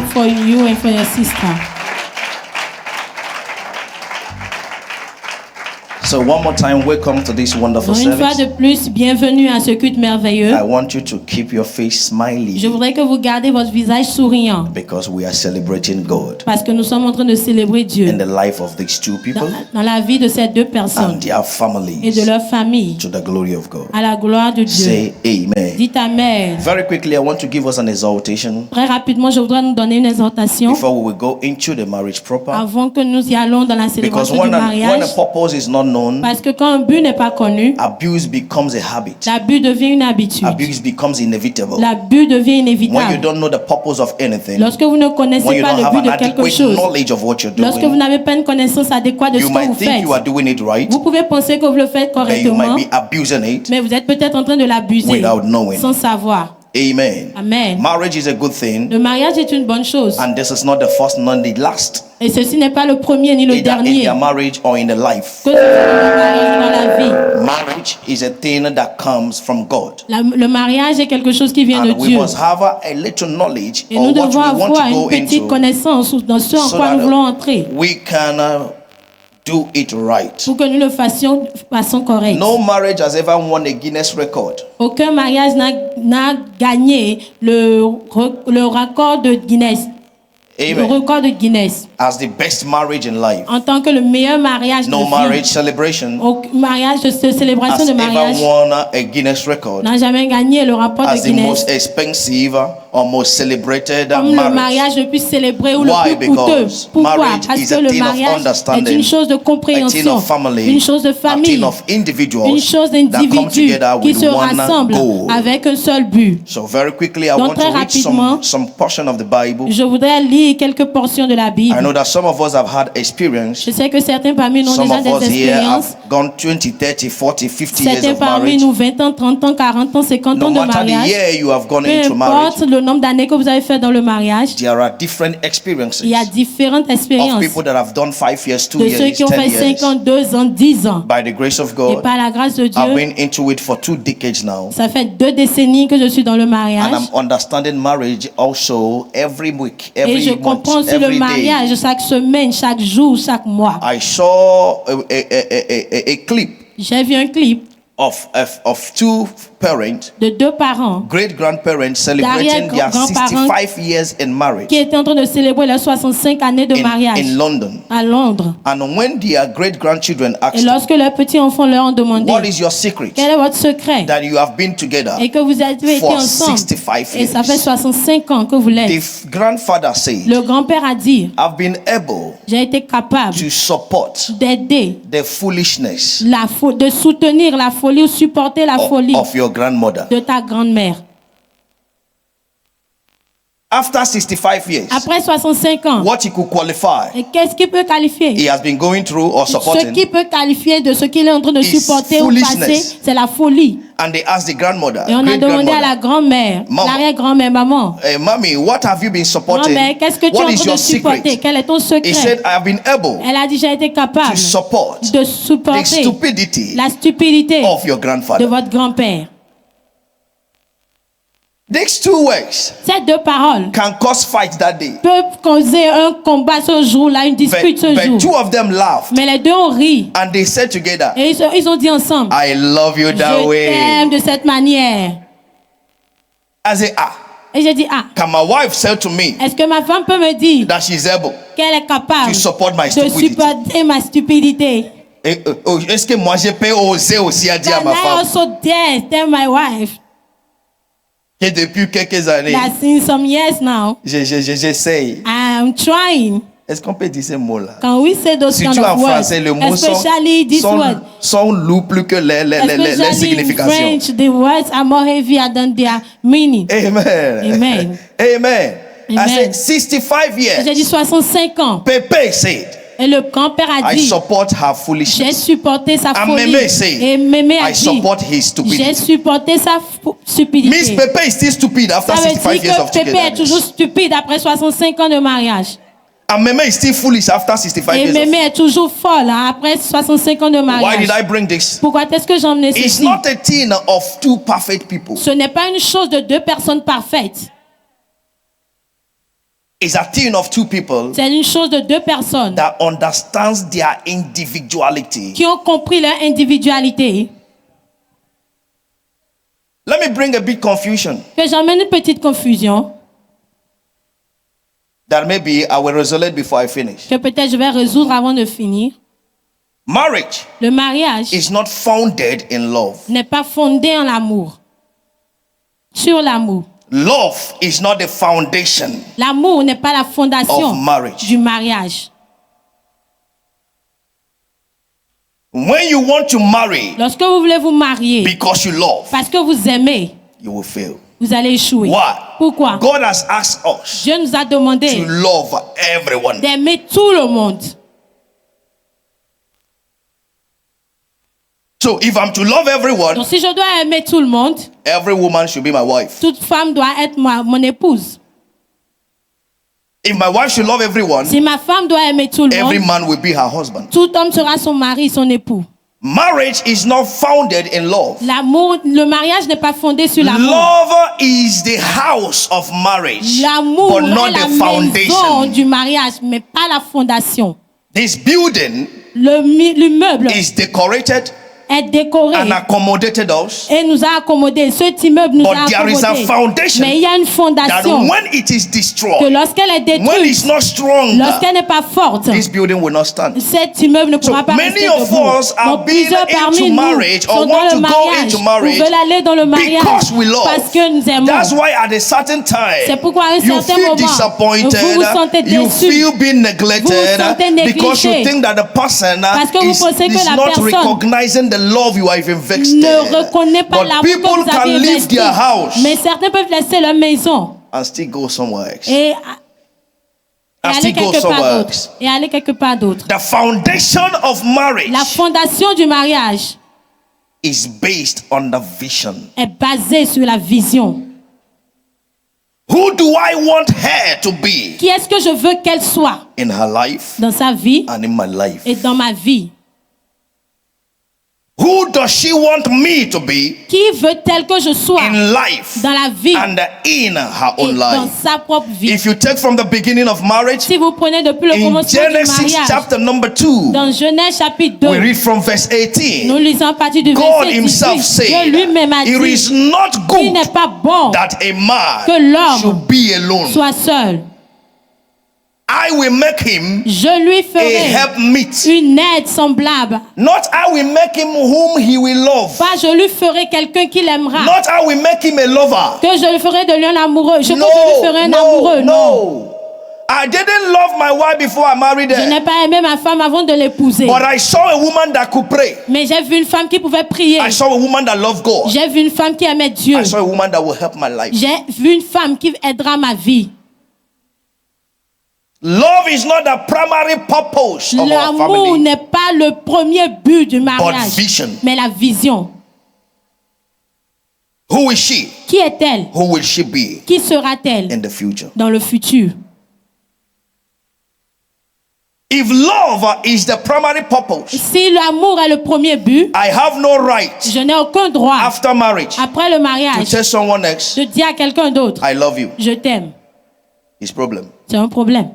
clap for you and for your sister. So one more time, welcome to this wonderful Donc, une fois service. de plus, bienvenue à ce culte merveilleux. I want you to keep your face smiling Je voudrais que vous gardez votre visage souriant because we are celebrating God parce que nous sommes en train de célébrer Dieu in the life of these two people dans la vie de ces deux personnes and their et de families leur famille to the glory of God. à la gloire de Dieu. Say amen. Dites Amen. Very quickly, I want to give us an exaltation Très rapidement, je voudrais nous donner une exhortation before we will go into the marriage proper. avant que nous y allons dans la Because célébration du when a mariage. purpose is not known, Parce que quand un but n'est pas connu, abuse becomes a habit. l'abus devient une habitude. Abuse becomes inevitable. L'abus devient When you inévitable. don't know the purpose of anything, Lorsque vous ne when connaissez you pas don't le have but an de quelque adequate chose, knowledge of what you're lorsque vous doing, n'avez pas une connaissance adéquate de ce you que might vous think faites, you are doing it right, vous pouvez penser que vous le faites but you correctement, might be abusing it. mais vous êtes peut-être en train de l'abuser Without knowing. sans savoir. Amen. Amen. Marriage is a good thing, Le mariage est une bonne chose. and this is not the first nor the last, Et ceci n'est pas le premier ni le either in dernier. their marriage or in their life. Que ce soit dans le mariage ou dans la vie. Marriage is a thing that comes from God, Le mariage est quelque chose qui vient de and we Dieu. must have a little knowledge Et nous of what devons we want avoir to une go petite into, connaissance dans ce en so quoi nous that voulons entrer we can do it right. pour que nous le fassions de façon correcte. No marriage has ever won a Guinness record. Aucun mariage n'a gagné le record de Guinness. Le Amen. record de Guinness. As the best marriage in life. En tant que le meilleur mariage No de vie. marriage celebration Aucun mariage de célébration has de ever mariage won a Guinness record n'a jamais gagné le rapport de as the Guinness. most expensive or most celebrated Comme le marriage. mariage le plus célébré ou Why? le plus coûteux. Because Pourquoi? marriage Parce is que a le thing of mariage est understanding, une chose de a thing compréhension, of family, une chose de a famille, thing of individuals une chose that come d'individus together qui with se one rassemblent goal. avec un seul but. So very quickly, I Donc, want très to read rapidement, some portion of the Bible. Je voudrais lire quelques portions de la I Bible. know that some of us have had experience. Je sais que certains parmi nous ont Some déjà of us des here expériences. have gone 20, 30, 40, 50 years Certains of parmi marriage. nous 20 ans, 30 ans, 40 ans, 50 No ans de matter the mariage. year you have gone Peu into marriage, importe le nombre d'années que vous avez fait dans le mariage, there are different experiences il y a différentes of expériences people that have done 5 years, 2 de ceux years, qui ont 10 fait 5 ans, years. 2 ans, 10 ans. By the grace of Et God, par la grâce de I've Dieu, been into it for 2 decades now. ça fait 2 décennies que je suis dans le And mariage. I'm understanding marriage also every week, Et every je month, comprends aussi le every day. mariage chaque semaine, chaque jour, chaque mois. I saw a clip J'ai vu un clip of 2 parents, de 2 parents great grandparents celebrating their Arrière-grands-parents 65 years in marriage qui étaient en train de célébrer leurs 65 années de mariage in London. à Londres. And when their great grandchildren Et asked them, lorsque leurs petits-enfants leur ont demandé what is your secret quel est votre secret that you have been together et que vous avez été for ensemble 65 et ça fait years? 65 ans que vous l'êtes. The grandfather said, Le grand-père a dit, I've been able j'ai été capable to support d'aider, the foolishness de soutenir la folie ou supporter la folie of your grandmother. de ta grand-mère. After 65 years, Après 65 ans, what he could qualify, et qu'est-ce qui peut qualifier? he has been going through or Ce supporting, qui peut qualifier de ce qu'il est en train de is supporter ou foolishness. passer, c'est la folie. and they asked the grandmother, Et on a great demandé à la grandmother, grand-mère, Maman. l'arrière-grand-mère, maman, Mommy, what have you been supporting? grand-mère, qu'est-ce que tu es en What is train de your supporter? secret? Quel est ton He said, secret? I have been able Elle a dit, j'ai été capable to support de the supporter stupidity la stupidité of your de grandfather. votre grand-père. These 2 words Ces 2 paroles can cause fight that day. peuvent causer un combat ce jour-là, une dispute ce But 2 jour. of them laughed Mais les 2 ont ri. and they said together, Et ils ont dit ensemble, I love you that je way. t'aime de cette manière. I said, Et j'ai dit, ah, can my wife say to me est-ce que ma femme peut me dire that she's able qu'elle est capable to support my de stupidity? supporter ma stupidité? Est-ce que moi je peux oser aussi à dire à Can ma I femme also dare tell my wife que depuis quelques années, that since some years now, j'essaye. I'm trying. Est-ce qu'on peut dire ces mots-là? Can we say those kind Surtout en of words? français, le mot Especially this word. sont lourds plus que les Especially in significations. French, the words are more heavier than their meaning. Amen. Amen. Amen. I Amen. said 65 J'ai dit years. 65 ans. Pepe said, Et le grand-père a I dit, support her j'ai foolishness. supporté sa And folie. Mémé said, Et Mémé a I dit, support his j'ai stupidity. supporté sa Miss stupidité. Pepe is still stupid after Ça veut 65 years dire of que Pépé est toujours togetherness. stupide après 65 ans de mariage. And Meme is still foolish after 65 Et years. Mémé est toujours folle hein, après 65 ans de Why mariage. did I bring this? Pourquoi est-ce que j'ai emmené It's ceci? not a thing of 2 perfect people. Ce n'est pas une chose de 2 personnes parfaites. is a thing of two people C'est une chose de deux personnes that understands their individuality. qui ont compris leur individualité. Let me bring a bit confusion Que j'emmène une petite confusion that maybe I will resolve before I finish. que peut-être je vais résoudre avant de finir. Marriage Le mariage is not founded in love. n'est pas fondé en l'amour. Sur l'amour. Love is not the foundation L'amour n'est pas la fondation of marriage. du mariage. When you want to marry Lorsque vous voulez vous marier because you love, parce que vous aimez, you will fail. vous allez échouer. Why? Pourquoi? God has asked us Dieu nous a demandé to love everyone. d'aimer tout le monde. So if I'm to love everyone, Donc si je dois aimer tout le monde, every woman should be my wife. toute femme doit être mon épouse. If my wife should love everyone, Si ma femme doit aimer tout le every monde, man will be her husband. tout homme sera son mari, son époux. Marriage is not founded in love. L'amour, le mariage n'est pas fondé sur l'amour. Love is the house of marriage, L'amour but est not la the maison foundation. du mariage, mais pas la fondation. This building L'immeuble is decorated est décoré and accommodated us, et nous a accommodés. Cet immeuble nous a but there is a accommodés. foundation Mais il y a une that fondation when it is que destroyed, lorsqu'elle est when détruite, it's not strong, lorsqu'elle n'est pas forte, this building will not stand. cet immeuble ne pourra pas Many rester of debout. us are Donc being plusieurs parmi into nous marriage or sont dans want le to go mariage, into ou marriage veulent aller dans le mariage because we love. parce que nous aimons. That's why at a certain C'est time pourquoi à un you certain feel moment, disappointed, vous vous sentez you déçu. feel being Vous vous neglected sentez because you négligé. think that the person Parce que vous pensez que is la not personne recognizing the love you have invested. ne reconnaît pas But l'amour que people vous can avez leave investi. their house Mais certains peuvent laisser leur maison and still go somewhere else. et And aller still go quelque part somewhere d'autre. else. Et aller quelque part d'autre. The foundation of marriage La fondation du mariage is based on the vision. est basée sur la vision. Who do I want her to be Qui est-ce que je veux qu'elle soit in her life dans sa vie and in my life? et dans ma vie? Who does she want me to be Qui veut-elle que je sois in life dans la vie and in her et own dans life? sa propre vie? If you take from the beginning of marriage, Si vous prenez depuis le in commencement du Genesis mariage, chapter number 2, dans Genèse chapitre 2, we read from verse nous 18. lisons à partir du God verset himself 18. said, Dieu lui-même a it dit is not qu'il n'est good pas bon that a man que l'homme should be alone. soit seul. I will make him Je lui a ferai helpmeet. une aide semblable. Not I will make him whom he will love. Pas je lui ferai quelqu'un qui l'aimera. Not I will make him a lover. Que je lui ferai de lui un amoureux. Que je lui ferai un No, amoureux. Non. no. I didn't love my wife before I married Je her. n'ai pas aimé ma femme avant de l'épouser. But I saw a woman that could pray. Mais j'ai vu une femme qui pouvait prier. I saw a woman that loved God. J'ai vu une femme qui aimait Dieu. I saw a woman that will help my life. J'ai vu une femme qui aidera ma vie. Love is not the primary purpose of our L'amour family, n'est pas le premier but du but mariage, vision. mais la vision. Who is she? Qui est-elle? Who will she be Qui sera-t-elle in the future? dans le futur? If love is the primary purpose, Si l'amour est le premier but, I have no right je n'ai aucun droit, after marriage après le to mariage, tell someone else, de dire à quelqu'un d'autre, I love you. je t'aime. It's problem. C'est un problème.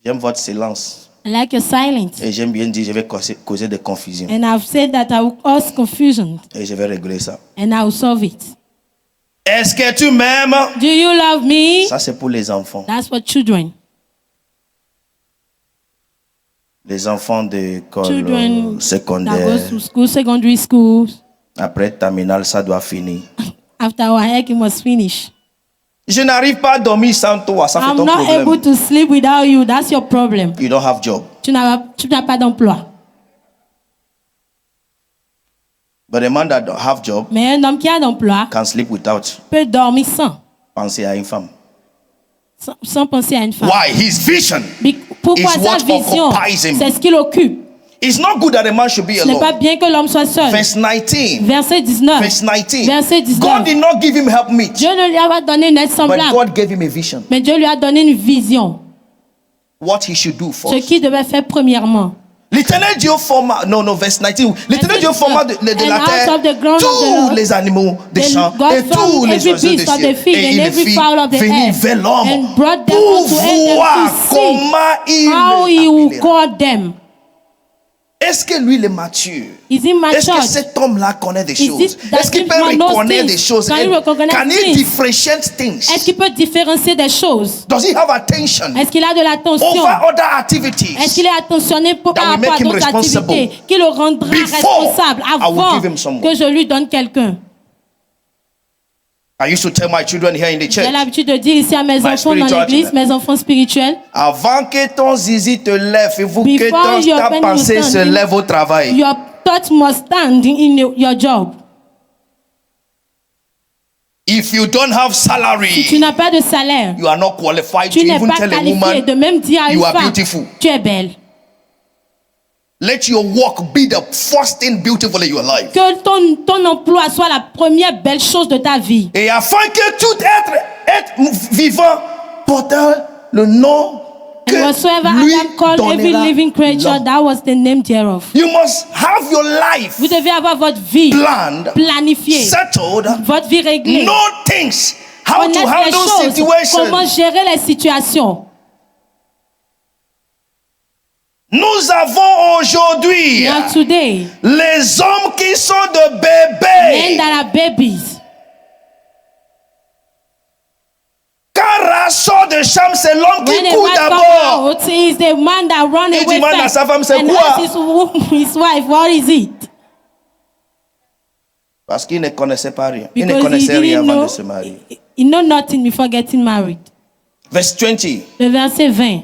J'aime votre silence. I like your silence. Et j'aime bien dire, je vais causer de confusion. And I've said that I will cause confusion Et je vais régler ça. and I will solve it. Est-ce que tu m'aimes? Do you love me? Ça, c'est pour les enfants. That's for children. Les enfants d'école Children that go secondaire. to school, secondary school. Après terminale, ça doit finir. After our hair, it must finish. Je n'arrive pas à dormir sans toi. Ça fait I'm ton not problème. able to sleep without you. That's your problem. You don't have job. Tu n'as pas d'emploi. But a man that don't have job Mais un homme qui a d'emploi can sleep without peut dormir sans penser à une femme. sans penser à une femme. Why? His vision. Pourquoi is sa what vision? occupies him. C'est ce qu'il occupe. It's not good that a man should be Ce n'est pas alone. bien que l'homme soit seul. Verse 19. Verset 19. Verse 19. Verset 19. God did not give him helpmeet, Dieu ne lui a pas donné une aide but semblable. God gave him a vision. Mais Dieu lui a donné une vision. What he should do Ce first. qu'il devait faire premièrement. L'Éternel Dieu forma, verse 19. L'Éternel Dieu forma de la And out terre of the ground of the tous Lord, les animaux des then champs God et tous formed les every oiseaux du beast of ciel. the field Et and il les every fit fowl of the venir air, vers l'homme and brought them pour unto Adam voir to see comment il how he les will appellera. call them. Est-ce que lui il est mature? Is he Est-ce que matured? cet homme-là connaît des Is choses? it that Est-ce qu'il this peut man knows reconnaître things? des choses? Can he recognize Can he things? differentiate things? Est-ce qu'il peut différencier des choses? Does he have attention Est-ce qu'il a de l'attention? over other activities? Est-ce qu'il est attentionné par That will rapport à make him d'autres responsible activités qui le rendra before responsable I will avant give him someone? que je lui donne quelqu'un? I used to tell my children here in the church, J'ai l'habitude de dire ici à mes My enfants dans spiritual l'église, children. mes enfants spirituels, avant que ton zizi te lève, il faut que Before your ta pen pensée will se stand, lève au travail. your thoughts must stand in your job. If you don't have Tu salary, n'as pas de salaire. you are not qualified to Tu n'es even pas tell a qualifié de woman, même dire à une you are femme, beautiful. tu es belle. Let your work be the first thing beautiful in your life. Que ton emploi soit la première belle chose de ta vie. Et afin que tout être vivant portant le nom que And whatsoever lui Adam called every donnera living creature, l'homme. that was the name thereof. You must have your life Vous devez avoir votre vie planned, planifiée, settled, votre vie réglée. know things, how to Connaître les handle choses, comment situations. gérer les situations. Nous avons aujourd'hui Now today, les hommes qui sont de men bébés. that are babies. Quand Ras sort de chambre, c'est l'homme qui When a court man come d'abord. out, he is the man that run Il away demande à first sa femme, c'est and quoi? asks his wife, what is it? Parce qu'il ne connaissait pas rien. Il ne Because he connaissait rien didn't avant know, de se marier. he know nothing before getting married. Verse 20. Le verset 20.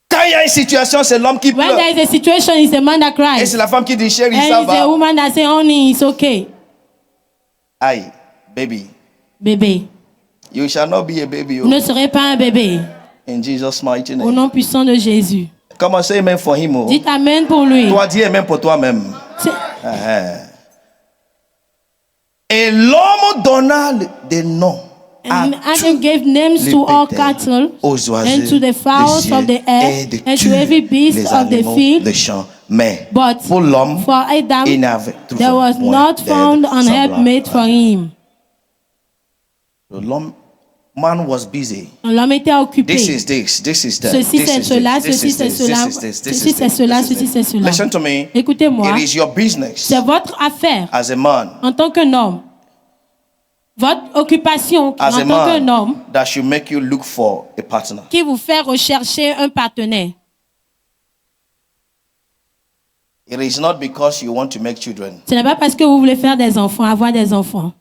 Quand il y a une situation, c'est l'homme qui When pleure. there is a situation, it's the man that Et cries. c'est la femme qui dit, chérie, And ça it's the va. woman that say, honey, it's okay. Aïe, baby. Bébé, You shall not be a baby. vous ne serez pas un bébé. In Jesus' mighty Au name. nom puissant de Jésus. Come on, say amen for him. Oh. Dites amen pour lui. Toi, dis amen pour toi-même. C'est- Et l'homme donna des noms à And tous Adam gave names les to all bétails, cattle aux oiseaux and to the fowls des of the cieux air et de and tous to every beast les of the animaux field. des champs. Mais But pour l'homme, for Adam, il n'avait toujours there was point not d'aide found an semblable helpmate à for him. l'homme. Man was busy. L'homme était occupé. This is this. This is that. Ceci this c'est is cela, this, ceci this c'est is this, cela, this is this, this ceci is c'est this, cela, this is ceci this. c'est cela. Listen to me. Écoutez-moi, It is your business c'est votre affaire as a man, en tant qu'un homme. Votre occupation as en a tant qu'un homme man, that should make you look for a partner. qui vous fait rechercher un partenaire. It is not because you want to make children. Ce n'est pas parce que vous voulez faire des enfants, avoir des enfants.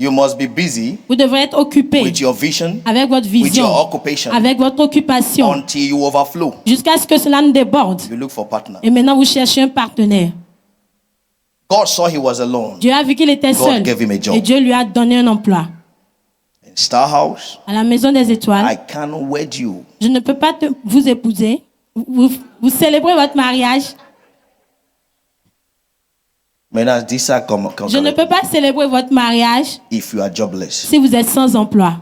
You must be busy Vous devrez être occupé with your vision, avec votre with vision, your occupation, avec votre occupation, until you overflow. jusqu'à ce que cela ne déborde. You look for partner. Et maintenant, vous cherchez un partenaire. God saw he was alone Dieu a vu qu'il était God seul. gave him a job. Et Dieu lui a donné un emploi. in Star House. À la maison des étoiles, I can wed you. je ne peux pas vous épouser. Vous célébrez votre mariage. Maintenant, dis ça comme Je ne peux pas célébrer votre mariage if you are jobless. si vous êtes sans emploi.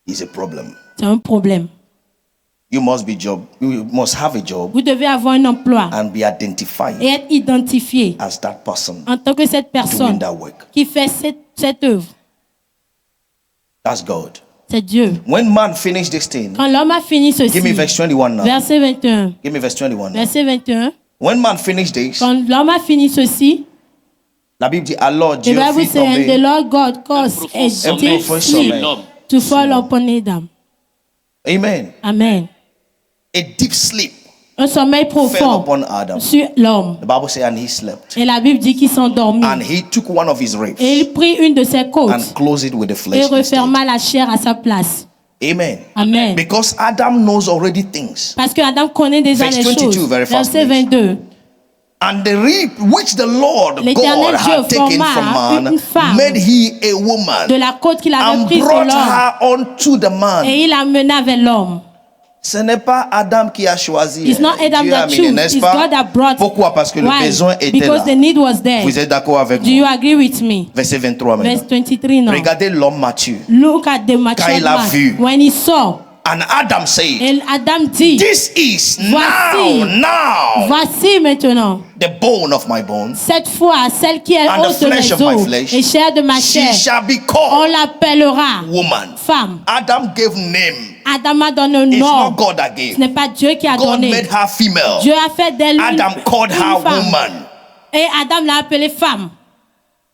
It's a problem. C'est un problème. You must have a job Vous devez avoir un emploi and be identified et être identifié as that person en tant que cette doing personne that work. qui fait cette œuvre. That's God. C'est Dieu. When man finished this thing, Quand l'homme a fini ceci, give me verse 21 now. verset 21, Give me verse 21 now. verset 21, When man finished this, quand l'homme a fini ceci, la Bible dit alors the Dieu Bible fit says, and the tomber Lord God caused a un deep profond sleep sommeil. to fall upon Adam. Amen. Amen. A deep sleep Un sommeil fell profond upon Adam. sur l'homme. The Bible says, and he slept. Et la Bible dit qu'il s'endormit. And he took one of his ribs Et il prit une de ses côtes and closed it with the et flesh. instead. referma la chair à sa place. Amen. Amen. Because Adam knows already things. Parce que Adam connaît déjà Verse les 22, choses. very fast, Verset please. 22. And the rib which the Lord L'Éternel God Dieu had taken forma from man, une femme made he a woman De la côte qu'il avait and prise de brought l'homme. her unto the man. Et il l'amena vers l'homme. Ce n'est pas Adam qui a choisi. It's not Adam Dieu a that amené, chose. n'est-ce It's pas? God that brought. Pourquoi? Parce que le Why? besoin était Because là. the need was there. Vous êtes d'accord avec Do you moi? agree with me? Verset 23 Verse maintenant. 23 now. Regardez l'homme mature. Look at the mature Quand il a man. vu. When he saw, And Adam said, Et Adam dit, this is Voici. now voici maintenant, the bone of my bones, cette fois, celle qui est And the os de flesh mes of my os flesh. et chair de ma she chair. shall be On called l'appellera woman. femme. Adam gave name. Adam a donné un It's nom. not God that Ce gave. n'est pas Dieu qui a God donné. made her female. Dieu a fait d'elle Adam called her une femme. woman. Et Adam l'a appelée femme.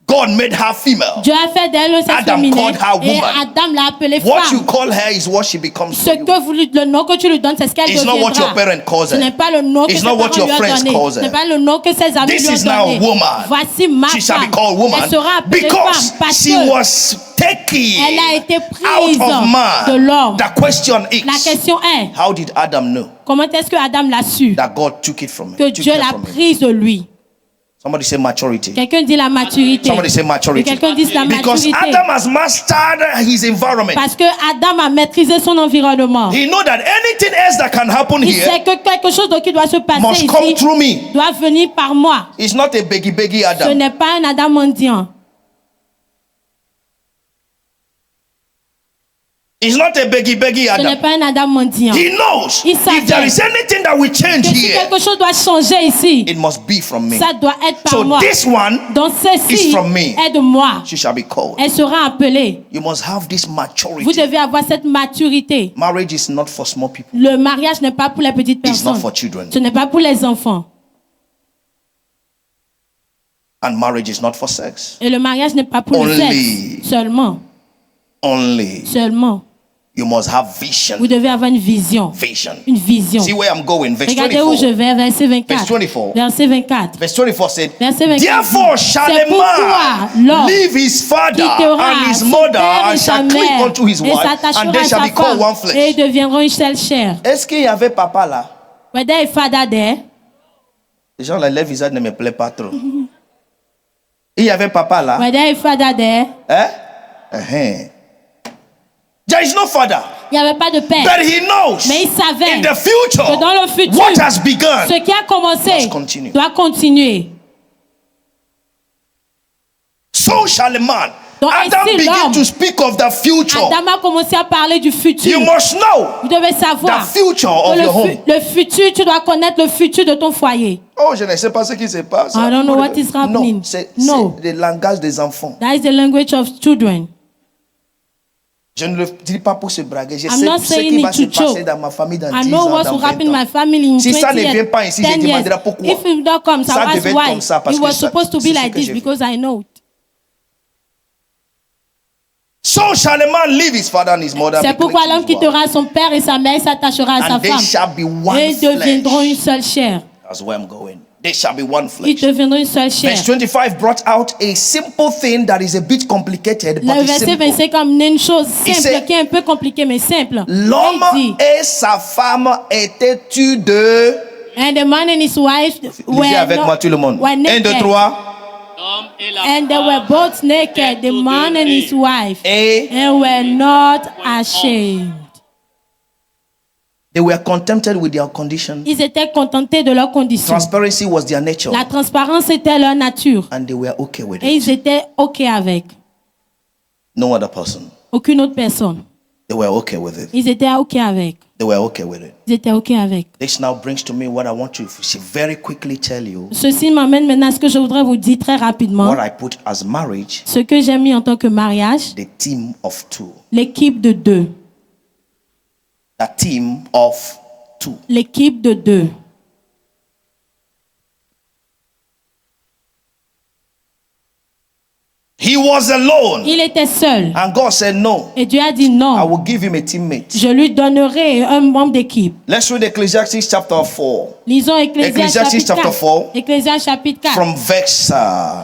God made her female. Dieu a fait d'elle un sexe Adam féminin. called her Et woman. Adam l'a appelée What you femme. call her is what she becomes Ce to you. que le nom que tu lui donnes, c'est ce qu'elle It's not what your deviendra. parent calls Ce n'est her. pas le nom que It's ses not what parents your lui ont friends donné. calls Ce her. n'est pas le nom que ses amis This lui ont is now donné. woman. Voici ma She shall be femme. called woman Elle sera appelée because femme parce she que was taken elle a été out prise of man. de l'homme. The question La is, question est, how did Adam know comment est-ce que Adam l'a su? that God took it from him? Que Took Dieu her l'a from him? prise de lui. Somebody say maturity. Quelqu'un dit la maturité. Somebody say Que maturity. quelqu'un dise la Because maturité. Adam has mastered his environment. Parce que Adam a maîtrisé son environnement. He know that anything else that can happen Il here sait que quelque chose qui doit se passer must come ici through me. doit venir par moi. It's not a beggy Ce Adam. n'est pas un Adam mendiant. It's not a beggy Ce n'est Adam. pas un Adam mendiant. He knows Il if savait there is anything that will change Que si here, quelque chose doit changer ici, it must be from me. ça doit être par So moi. this one, Donc ceci is from me. est de moi. she shall be called. Elle sera appelée. You must have this Vous maturity. devez avoir cette maturité. Marriage is not for small people. Le mariage n'est pas pour les petites It's not personnes. for children. Ce n'est pas pour les enfants. And marriage is not for sex. Et le mariage n'est pas pour le Only. sexe. Seulement. Only. Seulement. You must have Vous vision. devez avoir une vision. Vision. Une vision. See where I'm going. Verse Regardez où je 24. vais, verset 24. Verse 24. Verset 24. Verse 24 said, Verset 24. therefore shall C'est a pourquoi man l'homme leave his father quittera and his son mother père et and sa shall cleave mère unto his et wife, s'attachera and à they shall sa be called femme one et flesh. ils deviendront une seule chair. Est-ce qu'il y avait papa là? Were there a father there? Les gens, les visage ne me plaît pas trop. Il y avait papa là? Were there a father there? Hein? Uh-huh. There is no father. Il n'y avait pas de père. But he knows Mais il savait in the future que dans le futur, what has begun. ce qui a commencé must continue. doit continuer. So shall a man. Donc, Adam ainsi, began l'homme, to speak of the future. Adam a commencé à parler du futur. You must know Vous devez savoir the future que of your home. le futur, tu dois connaître le futur de ton foyer. Oh, je ne sais pas ce qui se passe. I don't know what is happening. Non, c'est No. le langage des enfants. That is the language of children. Je ne le dis pas pour se braguer. Je I'm sais not ce saying qui it va se to passer joke. dans ma famille dans I 10 know ans, what dans will happen 20 in ans. my family in Si 20 ça ne years, vient pas ici, je 10 demanderai years. pourquoi. If it don't come, Ça I'll ask devait être why. comme ça, parce It que was ça- supposed to be c'est ce like que this j'ai vu. because I know it. So shall a man leave his father and his mother. C'est be pourquoi clean to l'homme his wife, quittera son père et sa mère et s'attachera à sa and they femme. shall be one Et ils deviendront une flesh. seule chair. That's where I'm going. They shall be one Ils flesh. deviendront une seule chair. Verse 25 brought out a simple thing that is a bit complicated, but Le it's verset simple. 25 a amené une chose Il simple sait- qui est un peu compliquée mais simple. L'homme Il dit, et sa femme étaient-tu deux? and the man and his wife were Lisez avec not- moi tout le monde. were 1, 2, naked. 3. L'homme et la And they femme were both naked, the étaient man tous and deux his nus. wife, Et and were not ashamed. they were contented with their condition. Ils étaient contentés de leur condition. Transparency was their nature. La transparence était leur nature. And they were okay with Et it. ils étaient OK avec. No other person. Aucune autre personne. They were okay with it. Ils étaient OK avec. They were okay with it. Ils étaient OK avec. This now brings to me what I want to very quickly tell you. Ceci m'amène maintenant à ce que je voudrais vous dire très rapidement. What I put as marriage, Ce que j'ai mis en tant que mariage, the team of two. l'équipe de deux. The team of two. L'équipe de deux. He was alone. Il était seul. And God said, no, Et Dieu a dit I non. will give him a teammate. Je lui donnerai un membre d'équipe. Let's read Ecclesiastes chapter 4. Lisons Ecclésiaste Ecclesiastes chapitre chapter 4. 4. Ecclésiaste chapitre 4. From verse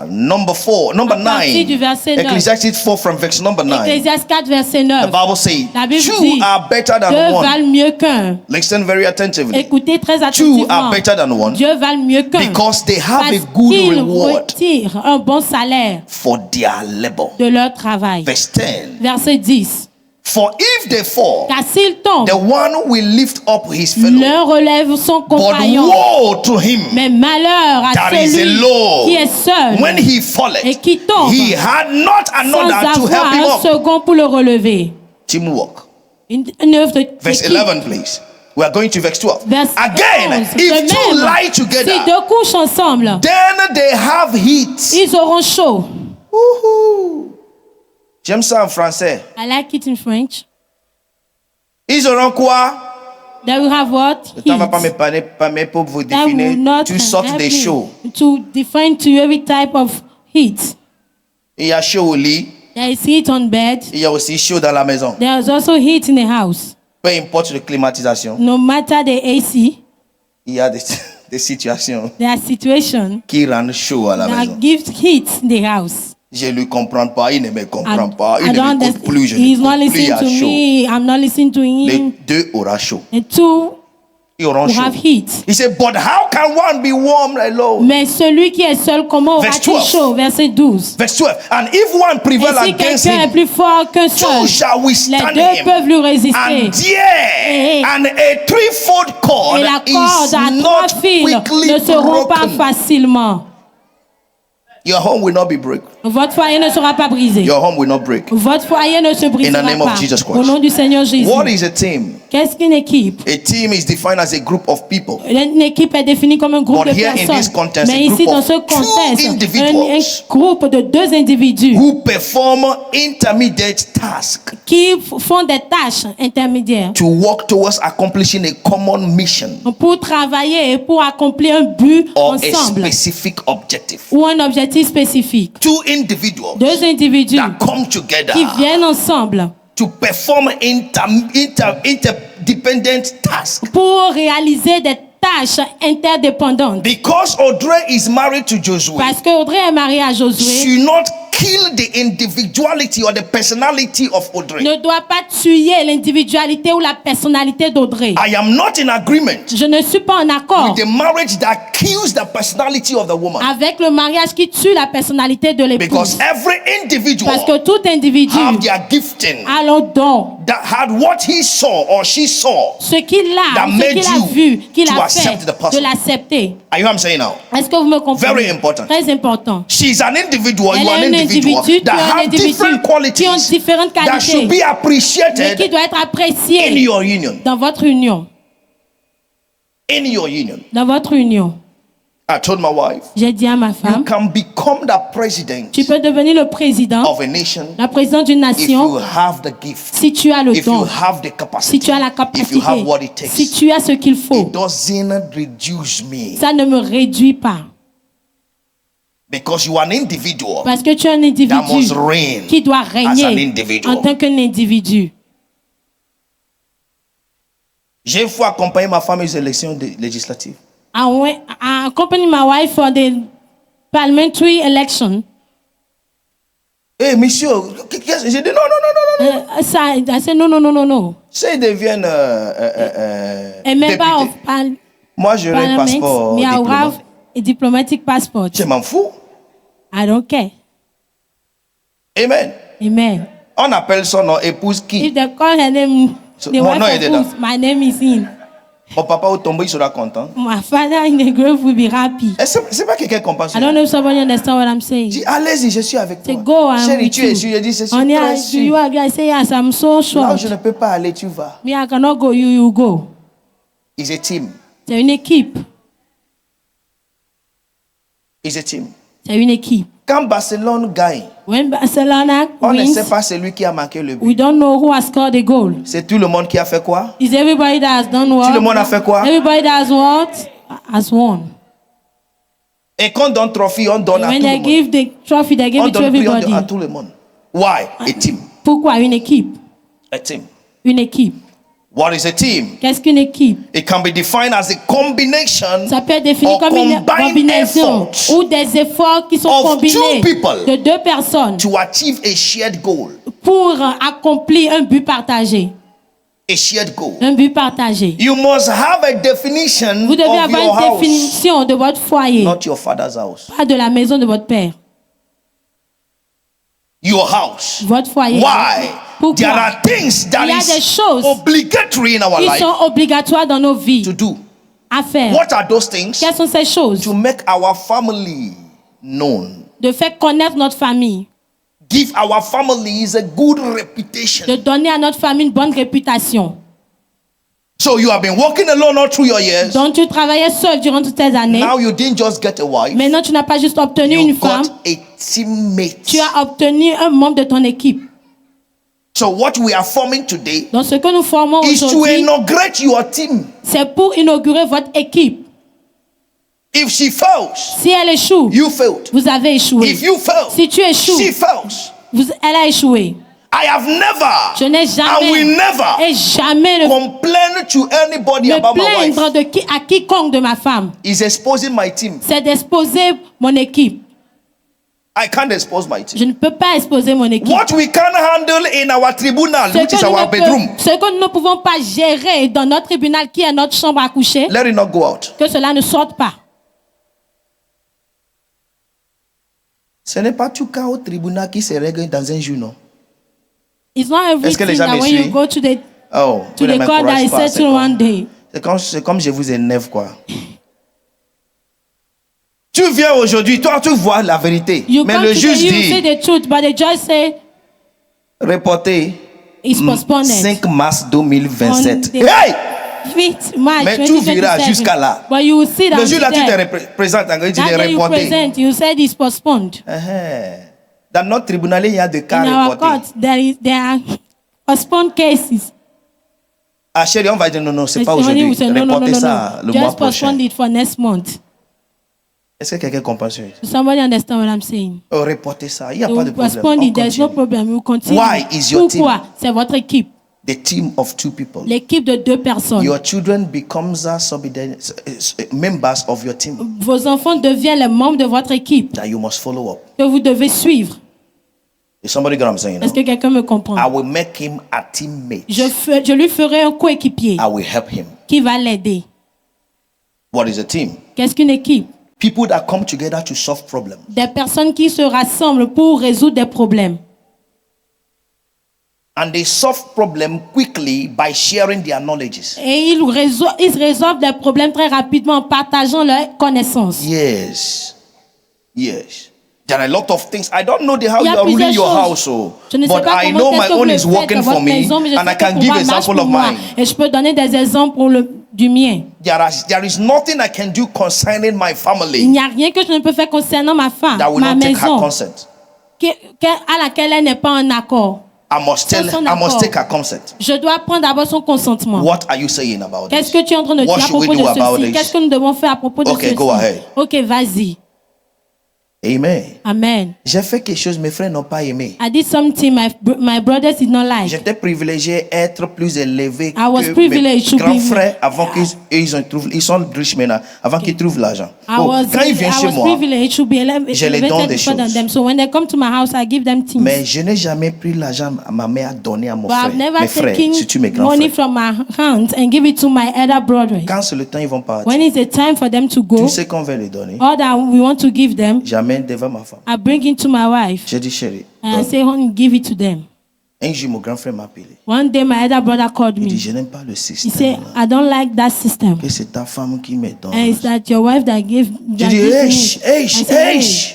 number 4, number À partir 9. du verset 9. Ecclesiastes 4 from verse number 9. Ecclésiaste 4, verset The 9. Bible says, La Bible two dit, are better Dieu than one. valent mieux qu'un. Listen very attentively. Écoutez très Two attentivement. are better than one Dieu valent mieux qu'un. because they have Parce a good qu'ils reward retirent un bon salaire for their labor. de leur travail. Verse 10. Verset 10. For if they fall, Car s'ils tombent, the one will lift up his fellow. l'un relève son But compagnon. woe to him Mais malheur à that is celui alone. qui est seul When he falleth, et qui tombe he had not sans another to avoir help him un up. second pour le relever. Teamwork. Une œuvre Verse d'équipe. 11, please. We are going to verse 12. Verse Again, 11, if de two même, lie together, si deux couchent ensemble, then they have heat. ils auront chaud. Woohoo. J'aime ça en français. I like it in French. Ils auront quoi? They will have what? Le temps ne va pas Heat. me parler, pas me pour vous That will définir not toutes sortes help de me chauds. to define to you every type of heat. Il y a chaud au lit, There is heat on bed. il y a aussi chaud dans la maison. There is also heat in the house. Peu importe la climatisation, No matter the AC, il y a des situations there are situations qui rendent chaud à la that maison. give heat in the house. Je ne lui comprends pas, il ne me comprend I, pas, il I ne don't m'écoute plus, je He's not n'écoute plus, il y listening a to chaud. me. I'm not listening to Les him. deux aura chaud. The two Ils auront will chaud. have heat. He said, but how can one be warm alone? Mais celui qui est seul, comment Verse aura-t-il 12. chaud? Verset 12. Verse 12. And if one Et prevail si against quelqu'un est him, plus fort qu'un two seul, shall les withstand deux him. peuvent lui résister. And yeah, and a threefold cord Et la is corde à trois not fils quickly ne se rompt pas broken. facilement. Your home will not be broken. Votre foyer ne sera pas brisé. Your home will not break. Votre foyer ne se brisera name of pas. Jesus Christ. Au nom du Seigneur Jésus. What is a team? Qu'est-ce qu'une équipe? A team is defined as a group of people. Une équipe est définie comme un groupe But de here in this personnes. context, a Mais group ici, dans of ce two contexte, individuals un groupe de deux individus who perform intermediate tasks qui font des tâches intermédiaires to work towards accomplishing a common mission pour travailler et pour accomplir un but or a ensemble specific objective. ou un objectif spécifique. Two individuals Deux individus that come together qui viennent ensemble to perform interdependent tasks. pour réaliser des tâches interdépendantes. Because Audrey is married to Josué, Parce que Audrey est mariée à Josué, should not kill the individuality or the personality of Audrey. ne doit pas tuer l'individualité ou la personnalité d'Audrey. I am not in agreement Je ne suis pas en accord with the marriage that kills the personality of the woman. avec le mariage qui tue la personnalité de Because l'épouse. every individual Parce que tout individu have their gifting a le don. that had what he saw or she saw. Ce qu'il a, That ce made qu'il a you vu, qu'il to a accept fait, the person. de l'accepter. Are you what I'm saying now? Est-ce que vous me comprenez? Very important. Très important. She's an individual, Elle you are est an un individual individu, that tu es un have individu different qui ont qualities différentes that should qualités, be appreciated mais qui doit être in apprécié your union. dans votre union. In your union. Dans votre union. I told my wife, J'ai dit à ma you femme, can become the president tu peux devenir le président, of a nation la présidente d'une if you nation, have the gift, si tu as le if you don, have the si capacity, tu as la if you capacité, have what it takes. si tu as ce qu'il faut. It doesn't reduce me Ça ne me réduit pas. because you are an individual Parce que tu es un that must individu reign qui doit as an régner individual. en tant qu'un individu. J'ai une fois accompagné ma femme aux élections législatives. I accompanied my wife for the parliamentary election. Eh, monsieur, j'ai dit non. I said, no. S'ils deviennent A member députés, of moi j'aurai un parliament, passeport me I will diplomate. have a diplomatic passport. Je m'en fous. I don't care. Amen. Amen. On appelle son nom épouse qui? If they call her name, So, the mon wife nom est of dedans. whose, my name is in. Mon papa au tombeau, il sera content. My father in the grave will be happy. C'est pas quelqu'un qui comprend I ça. don't know if somebody understand what I'm saying. Dis, allez-y, je suis avec toi. Say, go, I'm Chérie, with tu es you. sûr? Je dis, je suis Honey, très do you sûr. agree? I say, yes, I'm so Là sure. où je ne peux pas aller, tu vas. Me, I cannot go, you go. It's a team. C'est une équipe. It's a team. C'est une équipe. Quand Barcelone gagne, When Barcelona on ne sait wins, pas celui qui a marqué le we but. don't know who has scored the goal. C'est tout le monde qui a fait quoi? Is everybody that has done what? Tout le monde a fait quoi? Everybody that has what? Has won. Et quand on donne trophée, on donne à tout When le they monde. give the trophy, they give On it to donne prix everybody. à tout le monde. Why? A team. Pourquoi une équipe? A team. Une équipe. What is a team? Qu'est-ce qu'une équipe? It can be defined as a combination Ça peut être défini or comme une combined combinaison effort ou des efforts qui sont of combinés two people de deux personnes to achieve a shared goal. pour accomplir un but partagé. A shared goal. Un but partagé. You must have a definition Vous devez of avoir your une house, définition de votre foyer, not your father's house. pas de la maison de votre père. Your house. Votre foyer. Why? Pourquoi? There are things that Il y a des is choses obligatory in our qui life sont obligatoires dans nos vies to do. à faire. What are those things? Quelles sont ces choses? To make our family known. De faire connaître notre famille. give our families a good reputation. de donner à notre famille une bonne réputation. So you have been walking alone all through your years. Donc tu travaillais seul durant toutes ces années. Now you didn't just get a wife. Maintenant tu n'as pas juste obtenu You une femme, got a teammate. tu as obtenu un membre de ton équipe. So what we are forming today Donc ce que nous formons is to aujourd'hui, inaugurate your team. c'est pour inaugurer votre équipe. If she fails, Si elle échoue, you failed. vous avez échoué. If you fail, Si tu échoues, she fails. elle a échoué. I have Je never n'ai and will jamais never et jamais ne complain to anybody me about my wife. plaindre à quiconque de ma femme. Is exposing my team. C'est d'exposer mon équipe. I can't expose my team. Je ne peux pas exposer mon équipe. What we can handle in our tribunal, which is our bedroom, Ce que nous ne pouvons pas gérer dans notre tribunal qui est notre chambre à coucher, let it not go out. que cela ne sorte pas. Ce n'est pas tout cas au tribunal qui se règle dans un jour, non? It's not Est-ce que les everything gens that me when you suivent? go to the Oh, vous ne court that m'encouragez is pas, settled one day. c'est comme je vous énerve, quoi. Tu viens aujourd'hui, toi tu vois la vérité. You Mais come le today, juge you say dit, the truth, but the judge say reporté it's postponed. 5 mars 2027. On the- Hey! 5th March Mais tu verras 2027. jusqu'à là. But you will see that Le juge là, tu there. te présentes, tu That dis day you reporté. present, you said it's postponed. Dans notre tribunal, il y a des cas In our reportés. court, there are postponed cases. Ah chérie, on va dire non, c'est The pas honey aujourd'hui. will say, no, no, no, Reportez no, ça no. le mois Just prochain. postpone it for next month. Est-ce que quelqu'un comprend ça? Does somebody understand what I'm saying? Oh, reportez ça. Il n'y a So pas de postpone problème. it. There's no On continue. problem. We will continue. Why is your Pourquoi? C'est votre équipe. The team of 2 people. L'équipe de 2 personnes. Your children becomes members of your team Vos enfants deviennent les membres de votre équipe that you must follow up. que vous devez suivre. Is somebody got what I'm saying? Est-ce que quelqu'un me comprend? I will make him a teammate. Je lui ferai un coéquipier I will help him. qui va l'aider. What is a team? Qu'est-ce qu'une équipe? People that come together to solve problems. Des personnes qui se rassemblent pour résoudre des problèmes. And they solve problems quickly by sharing their knowledges. Et ils résolvent des problèmes très rapidement en partageant leurs connaissances. Yes. Yes. There are a lot of things. I don't know how Il y you a are ruling plusieurs your choses. house, so, Je ne sais but pas I comment know est-ce my que vous own le is faites working dans for votre me, maison, mais je and I sais que can pour give moi, marche example pour of moi. mine. Et je peux donner des exemples du mien. There is nothing I can do concerning my Il family n'y a rien que je ne peux faire concernant ma femme, that will ma not take her maison, consent. à laquelle elle n'est pas en accord. I must accord. take her consent. Je dois prendre d'abord son consentement. What are you saying about Qu'est-ce this? que tu es en train de dire What à should we propos de do about ceci? this? Qu'est-ce que nous devons faire à propos de Okay, ceci? go ahead. Ok, vas-y. Amen. Amen. J'ai fait quelque chose, mes frères n'ont pas aimé. I did something my brothers did not like. J'étais privilégié être plus élevé I was que privileged mes to grands be- frères avant ils sont riches maintenant, avant qu'ils trouvent l'argent. Quand ils viennent chez moi, privileged to be je les donne des before choses. them. So when they come to my house, I give them things. mais je n'ai jamais pris l'argent à ma mère à donner à mon But frère, I've never mes frères, taken surtout mes grands money frères. from my hands and give it to my elder brothers. Quand c'est le temps, ils vont partir. When it's the time for them to go, Tout ce qu'on veut les donner, all that we want to give them, j'amène devant ma femme. I bring it to my wife J'ai dit, chérie, and I donne. say, honey, give it to them. Un jour, mon grand frère m'a appelé. One day, my elder brother called Il dit, me. je n'aime pas le He système. said, là. I don't like that system. Que c'est ta femme qui me donne. And it's that your wife that gave J'ai that dit, gives hey, me. I said, hey,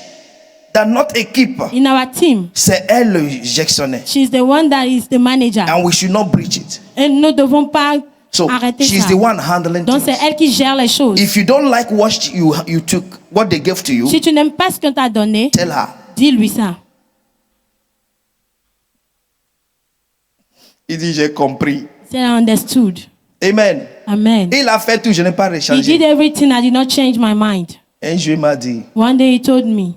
dans notre équipe, in our team, c'est elle le gestionnaire. she's the one that is the manager. And we should not breach it. Et nous ne devons pas So arrêter she's ça. the one handling Donc c'est things. elle qui gère les choses. If you don't like what you took, what they gave to you, Si tu n'aimes pas ce qu'on t'a donné, tell her. dis-lui ça. Il dit, j'ai compris. Say I understood. Amen. Amen. Il a fait tout, je n'ai pas He did rechargé. everything. I did not change my mind. Un jour, il m'a dit, One day he told me,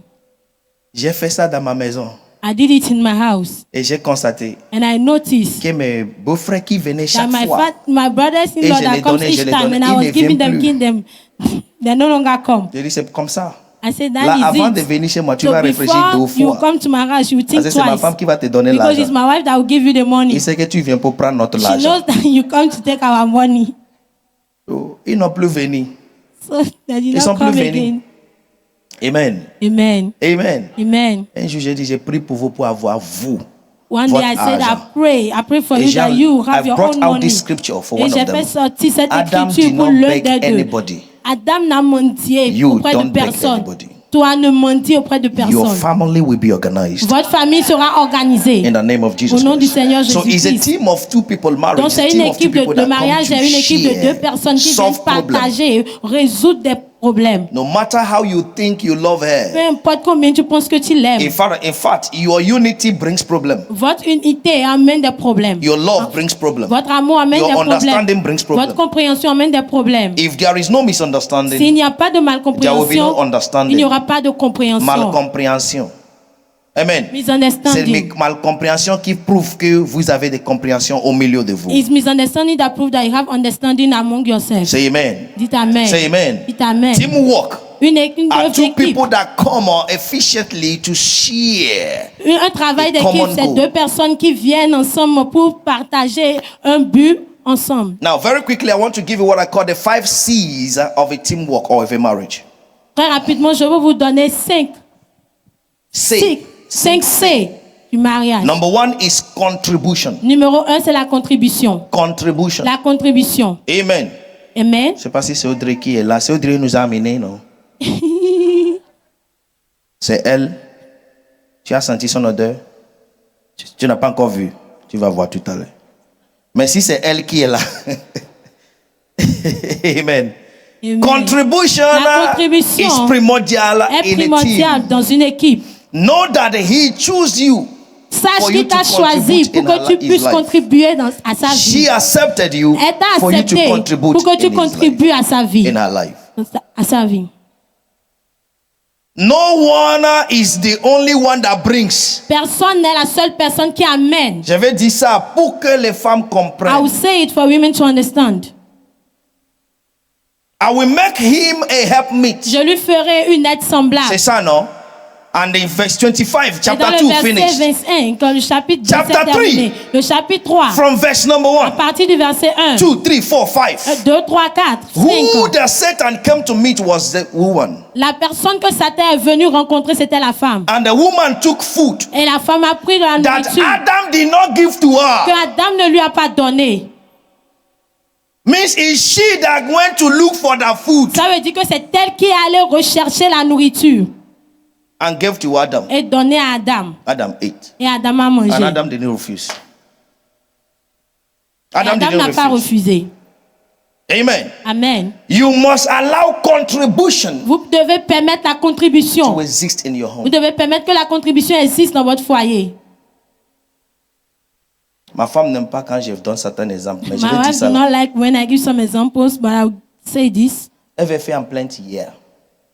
j'ai fait ça dans ma maison. I did it in my house. Et j'ai constaté And I noticed que mes beaux-frères qui venaient that chaque fois, my brothers-in-law Et je that les comes donnais, je each les time, donnais. and I Ils was ne giving viennent them, they no longer come. j'ai dit, c'est comme ça. I said, Là, that is avant de it. venir chez moi, tu So vas réfléchir before deux you fois. come to my house, you think Parce que c'est ma twice. femme qui va te donner Because it's l'argent. my wife that will give you the money. Il sait que tu viens pour prendre notre She argent. knows that you come to take our money. Oh, ils n'ont plus venu. So they did Ils sont not come plus venus. again. Amen. Amen. Amen. Amen. Un jour, j'ai dit, j'ai prié pour vous pour avoir vous. One day I Votre said, argent. I pray for Et you that you have I your brought own out money. this scripture for Et one j'ai of fait them. sortir cette Adam écriture did pour not l'un beg des deux. anybody. Adam n'a menti You auprès de don't beg personne. anybody. Toi, ne mentis auprès de Your personne. family will be organized. Votre famille sera organisée. In the name of Jesus Au nom du Christ. Seigneur So it's a Jésus-Christ. team of two people married. Donc, It's a c'est une team of two équipe people de that come mariage, to c'est une équipe de deux share, personnes qui viennent solve problems. partager, résoudre des problèmes. No matter how you think you love Peu her. importe combien tu penses que tu l'aimes. In fact, your unity brings problem. Votre unité amène des problèmes. Your love brings problem. Votre amour amène Your des problèmes. understanding brings problem. Votre compréhension amène des problèmes. If there is no S'il misunderstanding, n'y a pas de there will be malcompréhension, no understanding. il n'y aura pas de compréhension. Malcompréhension. Amen. C'est Misunderstanding. malcompréhension qui prouve que vous avez des compréhensions au milieu de vous. It's misunderstanding that proves that you have understanding among yourselves. Say amen. Dites amen. Say amen. Dites amen. Teamwork Une are two équipe. people that come efficiently to share. Un travail A common d'équipe, c'est goal. deux personnes qui viennent ensemble pour partager un but ensemble. Now, very quickly, I want to give you what I call the 5 C's of a teamwork or of a marriage. Très rapidement, je vais vous donner 5 Say. C du mariage. Number 1 is contribution. Numéro 1, c'est la contribution. Contribution. La contribution. Amen. Amen. Je ne sais pas si c'est Audrey qui est là. C'est Audrey qui nous a amenés, non? C'est elle. Tu as senti son odeur? Tu n'as pas encore vu. Tu vas voir tout à l'heure. Mais si c'est elle qui est là. Amen. Amen. Contribution, La contribution is primordial est in a primordiale team. dans une équipe. Know that he chose you. Sache For you qu'il t'a to choisi contribute pour in que tu his puisses life. contribuer à sa vie. She accepted you Elle t'a for you to accepté contribute pour que tu in his life, contribues à sa vie. in her life. À sa vie. No one is the only one that brings. Personne n'est la seule personne qui amène. Je vais dire ça pour que les femmes I comprennent. will say it for women to understand. I will make him a helpmeet. Je lui ferai une aide semblable. C'est ça, non? And in verse 25, Et dans chapter le 2 verset finished. 25, quand le chapitre 2 Chapter est terminé, 3. le chapitre 3, From verse number à 1, partir du verset 1, 2, 3, 4, 5. 2, 3, 4, 5. Who that Satan came to meet was the woman. La personne que Satan est venu rencontrer, c'était la femme. And the woman took food Et la femme a pris de la that nourriture Adam did not give to que her. Adam ne lui a pas donné. Means it's she that went to look for the food Ça veut dire que c'est elle qui est allée rechercher la nourriture and gave to Adam. et donner à Adam. Adam ate. Et Adam a mangé. And Adam didn't refuse. Et Adam Adam didn't n'a pas refuse. refusé. Amen. Amen. You must allow contribution Vous devez permettre la to contribution. exist in your Vous home. devez permettre que la contribution existe dans votre foyer. Ma femme n'aime pas quand je donne certains exemples, mais je My vais dire wife ça. do not like when I give some examples, but I'll say this. Elle veut faire un plainte hier.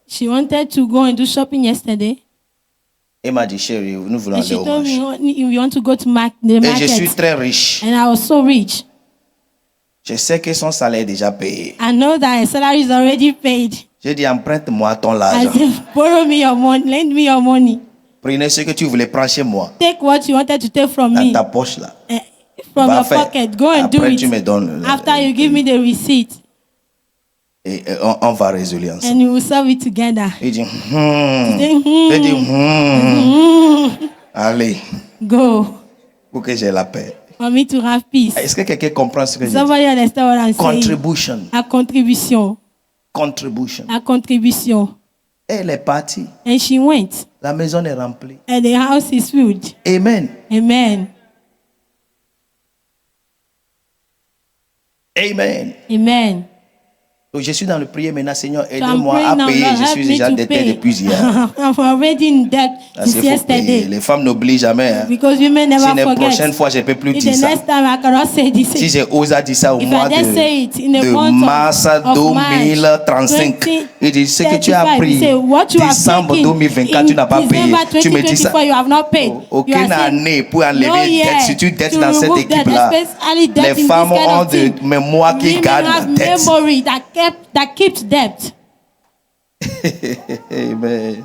She wanted to go and do shopping yesterday. Elle m'a dit, chérie, nous voulons And aller she au told me marché. we want to go to the Et je suis market. très riche. And I was so rich. Je sais que son salaire est déjà payé. I know that her salary is already paid. J'ai dit, emprunte-moi ton I argent. said, borrow me your money, lend me your money. Prenez ce que tu voulais prendre chez moi, Take what you wanted to take from dans me, ta poche là. from Va your faire. pocket. Go and do Après, tu me it. donnes. After you give me the receipt, Et on va résoudre ensemble. and we will solve it together. Il dit, Then, Il dit, allez, go pour que j'ai la paix. for me to have peace. Est-ce que quelqu'un comprend ce que je dis? Somebody understand what I'm saying? Contribution. La contribution. Contribution. La contribution. Elle est partie. And she went, La maison est remplie. and the house is filled. Amen. Amen. Amen. Amen. Donc, je suis dans le prier maintenant, Seigneur, So I'm aidez-moi praying à now, payer. Lord, Je help suis me déjà to déter pay. depuis hier. I'm already in debt Parce since qu'il faut payer. yesterday. Les femmes n'oublient jamais. Hein. Because women never Si la prochaine forget. fois, je ne peux plus If dire the ça. next time I cannot say this, Si j'ai osé dire ça au if mois I just say it in the de month mars of March 2035, il dit ce que tu as 2035, pris say, what you have décembre taken 2024, tu n'as pas in payé. December Tu me dis ça. 2024, you have not paid. You Aucune are saying, année pour no enlever year dette. Si tu dettes to dans cette remove debt, équipe-là, especially debt les in this femmes kind ont of thing. de mémoire qui Women gardent la have dette. memory that keeps debt. Amen.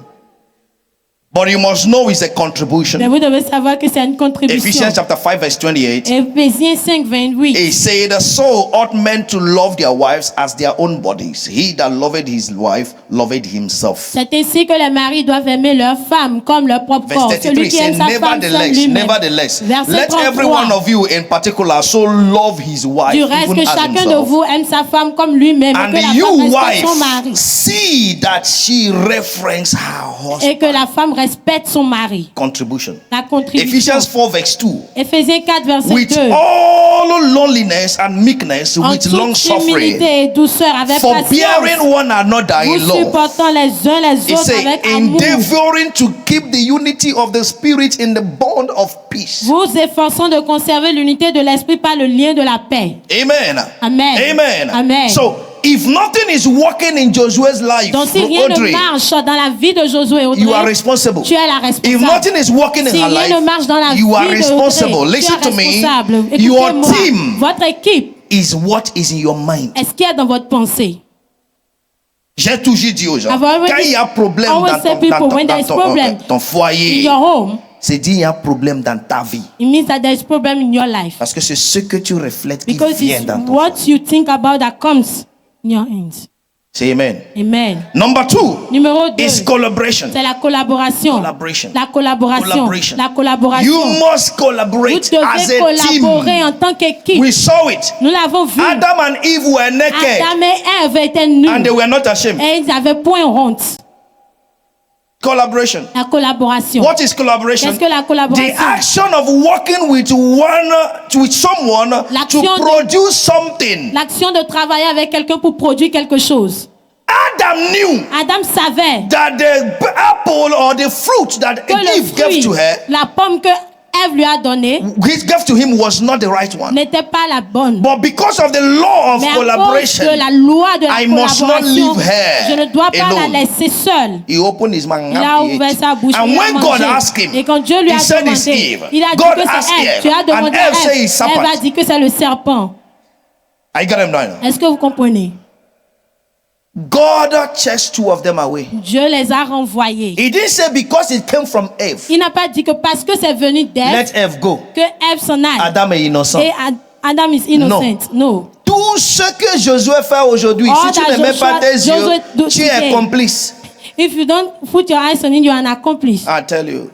But you must know it's a contribution. Mais vous devez savoir que c'est une contribution. Ephesians chapter 5 verse 28. Éphésiens 5, 28. It said, so ought men to love their wives as their own bodies. He that loved his wife loved himself. C'est ainsi que les maris doivent aimer leur femme comme leur propre Verse corps. 33 Celui qui aime says, sa femme s'aime nevertheless, lui-même. nevertheless, Verset let 33. every one of you in particular so love his wife Du reste, even que as chacun de himself. vous aime sa femme comme lui-même. Et And que la you, femme respecte son mari. wife, see that she reference her Et que husband. la femme respecte son mari. Contribution. La contribution. Ephesians 4 verse 2. Éphésiens 4, verset With 2. all loneliness and meekness, En with toute long suffering, humilité et douceur, avec forbearing patience, one another vous in love. supportant les uns les It autres says, avec amour. endeavoring to keep the unity of the Spirit in the bond of peace. Vous efforçant de conserver l'unité de l'esprit par le lien de la paix. Amen. Amen. Amen. Amen. So, if nothing is working in Joshua's life, Donc si rien ne Audrey, marche dans la vie de Josué, Audrey, you are responsible. tu es la If responsable. nothing is working in Si her rien ne marche life, dans la you are vie de responsible. Audrey, Listen tu es to me. responsable. Your Écoutez-moi. team Votre équipe, is what is in your mind. est-ce qu'il y a dans votre pensée? J'ai toujours dit aux gens, I've already- quand il y a problème always dans say ton, people, when there is problem ton In foyer, your home, c'est dit il y a problème dans ta vie. it means that there is problem in your life. Parce que c'est ce que tu reflètes qui Because vient it's dans ton what foyer. you think about that comes in your hands. C'est amen. Amen. Number 2 Numéro 2, is collaboration. c'est la collaboration. Collaboration. La collaboration. Collaboration. La collaboration. You must Vous collaborate as devez a team. collaborer en tant qu'équipe. We saw it. Nous l'avons vu. Adam and Eve were naked Adam et Ève étaient nus. and they were not ashamed. Et ils n'avaient point honte. Collaboration. La collaboration. What is collaboration? Qu'est-ce que la The collaboration? action of working with someone to L'action de- produce something. L'action de travailler avec quelqu'un pour produire quelque chose. Adam knew Adam savait that the apple or the fruit that que le Eve gave fruit, to her, la pomme que Ève lui a donnée, gave to him was not the right one. n'était pas la bonne. But because of the law of Mais à cause collaboration, de la loi de la I must not collaboration, leave her je ne dois pas alone. la laisser seule. he opened his mouth Il a and ouvert ate. sa bouche. And il a when God mangé. asked him, Et quand Dieu lui he a said it's demandé, Eve. il a dit God que asked c'est Ève. Eve, Tu as demandé and Eve à said Ève. it's serpent. Ève a dit que c'est le serpent. I got him now. Est-ce que vous comprenez? God chased two of them away. Dieu les a renvoyés. He didn't say because it came from Eve. Il n'a pas dit que parce que c'est venu d'Ève, Let Eve go. que Ève s'en aille. Adam est innocent. Et Adam is innocent. No. Tout ce que Josué fait aujourd'hui, All si tu that ne mets pas tes Joshua yeux, do tu es today. complice. If you don't put your eyes on it, you are an accomplice. I tell you.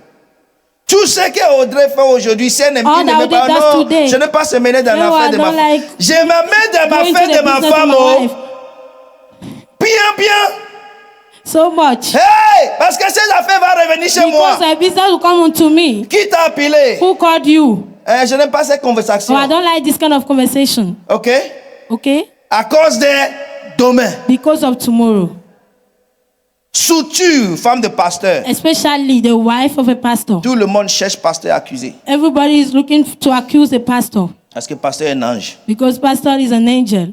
Tout ce que Audrey fait aujourd'hui, si elle n'aime All ne that met pas, Audrey does non, today. je ne pas se mêler dans No, l'affaire I de ma don't femme. like Je me mets dans Going to l'affaire the de ma business of femme. my Oh. wife. Bien. So much. Hey, parce que ces affaires vont revenir chez moi. Because a business will come unto me. Qui t'a appelé? Who called you? Je n'aime pas ces conversations. Oh, I don't like this kind of conversation. Ok? Okay? À cause de demain. Because of tomorrow. Surtout, femme de pasteur. Especially the wife of a pastor. Tout le monde cherche pasteur accusé. Everybody is looking to accuse the pastor. Parce que pasteur est un ange. Because pastor is an angel.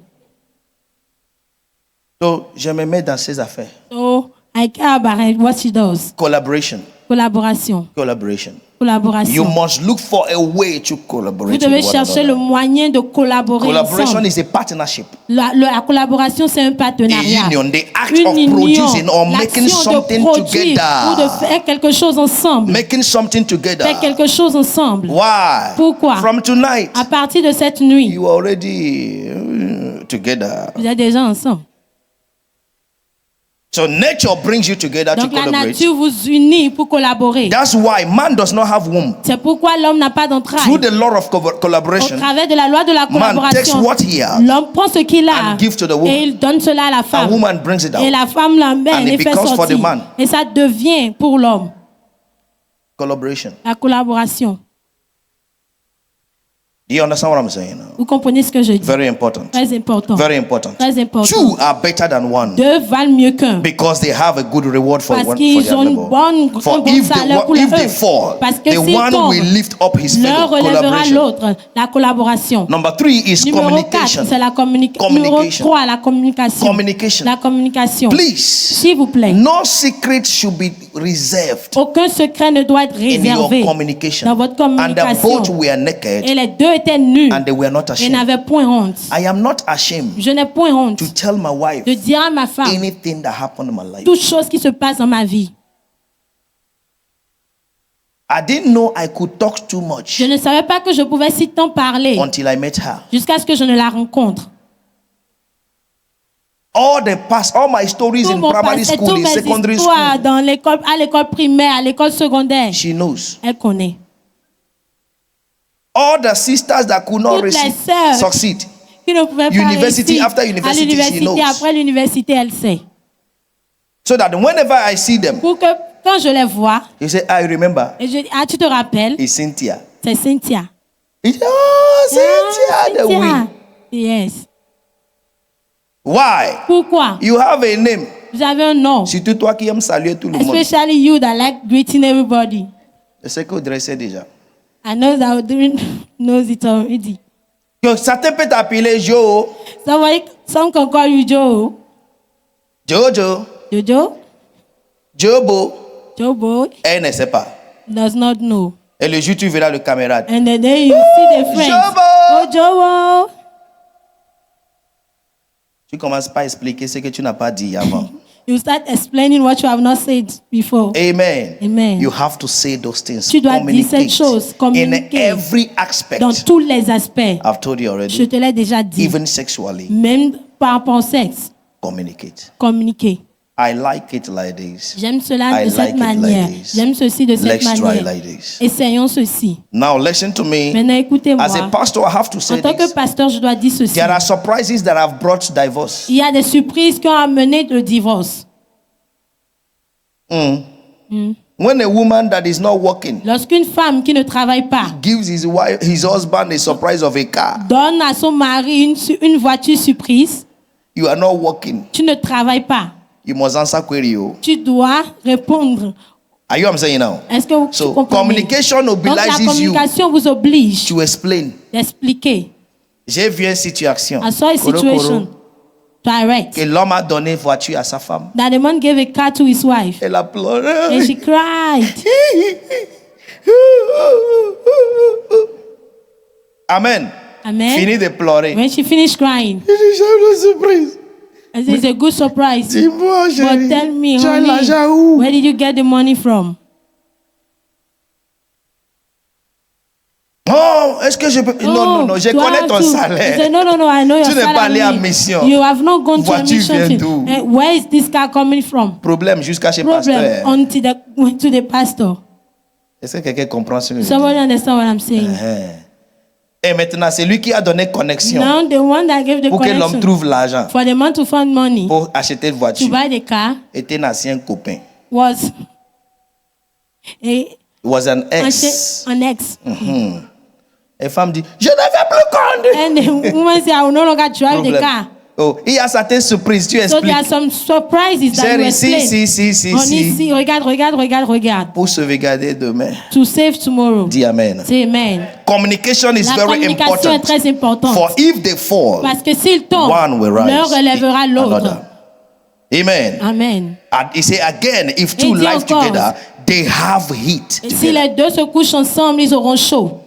Donc, je me mets dans ces affaires. So I care about what she does. Collaboration. Collaboration. Collaboration. You Collaboration. must look for a way to Vous collaborate devez with one chercher le another. moyen de collaborer Collaboration ensemble. is a partnership. La collaboration, c'est un The partenariat. union, the act Une of union, producing or making l'action de something produire ou de together. faire quelque chose ensemble. Making something together. Faire quelque chose ensemble. Why? Pourquoi? From tonight, À partir de cette nuit, you are already together. vous êtes déjà ensemble. So nature brings you together to Donc la collaborate. nature vous unit pour collaborer. That's why man does not have womb. C'est pourquoi l'homme n'a pas Through d'entrailles. the law of Au collaboration, travers de la loi de la man takes collaboration, what he has l'homme prend ce qu'il a and give to the woman. et il donne cela à la a femme. woman brings it Et out. la femme l'emmène And et it fait becomes for the sortir. man. Et ça devient pour l'homme. Collaboration. La collaboration. Do you understand what I'm saying now? Vous comprenez ce que je dis? Very important. Très important. Very important. Très important. Two are better than one Deux valent mieux qu'un. because they have a good reward for Parce one for qu'ils their ont une labor. bonne, For un bon if salaire pour they, leur if they œuvre. fall, Parce que the s'ils one tombent, will lift up his l'un fellow. relèvera Collaboration. l'autre. La collaboration. Number 3 is Numéro 4, communication. c'est la communication. Numéro Communication. 3, la communication. Communication. La communication. Please, S'il vous plaît. no secret should be reserved Aucun secret ne doit être in your réservé communication. dans votre And the both communication. were naked Et les deux étaient nus and they were not et ashamed. n'avaient point honte. I am not ashamed Je n'ai point honte to tell my wife de dire à ma femme anything that happened in my life. toute chose qui se passe dans ma vie. I didn't know I could talk too much Je ne savais pas que je pouvais si tant parler until I met her. jusqu'à ce que je ne la rencontre. All my stories Tout in mon primary passé, school, toutes in mes secondary histoires school, dans l'école, à l'école primaire, à l'école secondaire, she knows. elle connaît. All the sisters that could not Toutes les sœurs succeed. qui ne pouvaient pas University, réussir after à university, she l'université, knows. après l'université, elle sait. So that whenever I see them, Pour que quand je les vois, you say, I remember, et je dis, ah, tu te rappelles, it's Cynthia. c'est Cynthia. It's, oh, Cynthia, the win. Yes. Why? Pourquoi? You have a name. Vous avez un nom. Surtout toi qui aimes saluer tout le monde. Especially you that like greeting everybody. Je sais que Audrey sait déjà. I know that Audrey knows it already. Que certains peuvent t'appeler Joe, Some can call you Joe. Jojo, Jojo. Jobo. Joe boy Elle ne sait pas. does not know. Et le jour où tu verras le camarade. And the day you see the friends. Jobo! Oh, Joe. Tu commences pas à expliquer ce que tu n'as pas dit avant. You start explaining what you have not said before. Amen. Amen. You have to say those things. Tu dois dire cette chose, In communiquer every aspect. dans tous les aspects. I've told you Je already. te l'ai déjà dit. Even sexually. Même par rapport au sexe, Communicate. communiquer. I like it like this. J'aime cela I de cette like it manière. like this. J'aime ceci de cette Let's try manière. like this. Essayons ceci. Now listen to me. Maintenant, écoutez-moi. As a pastor, I have to En say tant que this. pasteur, je dois dire ceci. There are surprises that have brought divorce. Il y a des surprises qui ont amené le divorce. When a woman that is not working Lorsqu'une femme qui ne travaille pas gives his husband a surprise of a car, donne à son mari une voiture surprise, you are not working. tu ne travailles pas. You must answer query. Tu dois répondre. Are you what I'm saying now? Est-ce que vous So comprenez? communication Donc la obliges you communication vous oblige to explain. d'expliquer. J'ai vu une situation. I saw a situation direct Que l'homme a donné voiture à sa femme. that the man gave a car to his wife Elle a and pleuré. she cried. Amen. Amen. Fini de pleurer. When she finished crying, J'ai surprise. I said, it's a good surprise. Dis-moi, But chérie. tell me, Tu as honey, l'argent où? where did you get the money from? Oh, est-ce que je peux... Non, je do I connais have ton to- salaire. He said, no, I know your Tu n'es pas allé salary. à mission. You have not gone to a Voiture mission. vient d'où? Where is this car coming from? Problème jusqu'à chez Problem pasteur. until they went to the pastor. Est-ce que quelqu'un comprend ce que je dis? Somebody understand what I'm saying? Et maintenant, c'est lui qui a donné connexion Now the one that gave the pour que l'homme connection trouve l'argent for the man to find money pour acheter une to voiture. buy the car Était un ancien copain. was It was an ex. an ex. Et femme dit, je ne vais plus conduire. And the woman said, I will no longer drive the Problème. car. Oh, il y a certaines surprises, tu So there are expliques. some surprises that you Chérie, explain. si. On ici, regarde. Pour sauvegarder demain. To save tomorrow. Dis Amen. Say amen. Communication is La very communication est important. très importante. For if they fall, Parce que s'ils tombent, one will rise. l'un relèvera l'autre. Another. Amen. Amen. And he say again, if Et two il dit live encore, together, they have heat. Et si together. les deux se couchent ensemble, ils auront chaud.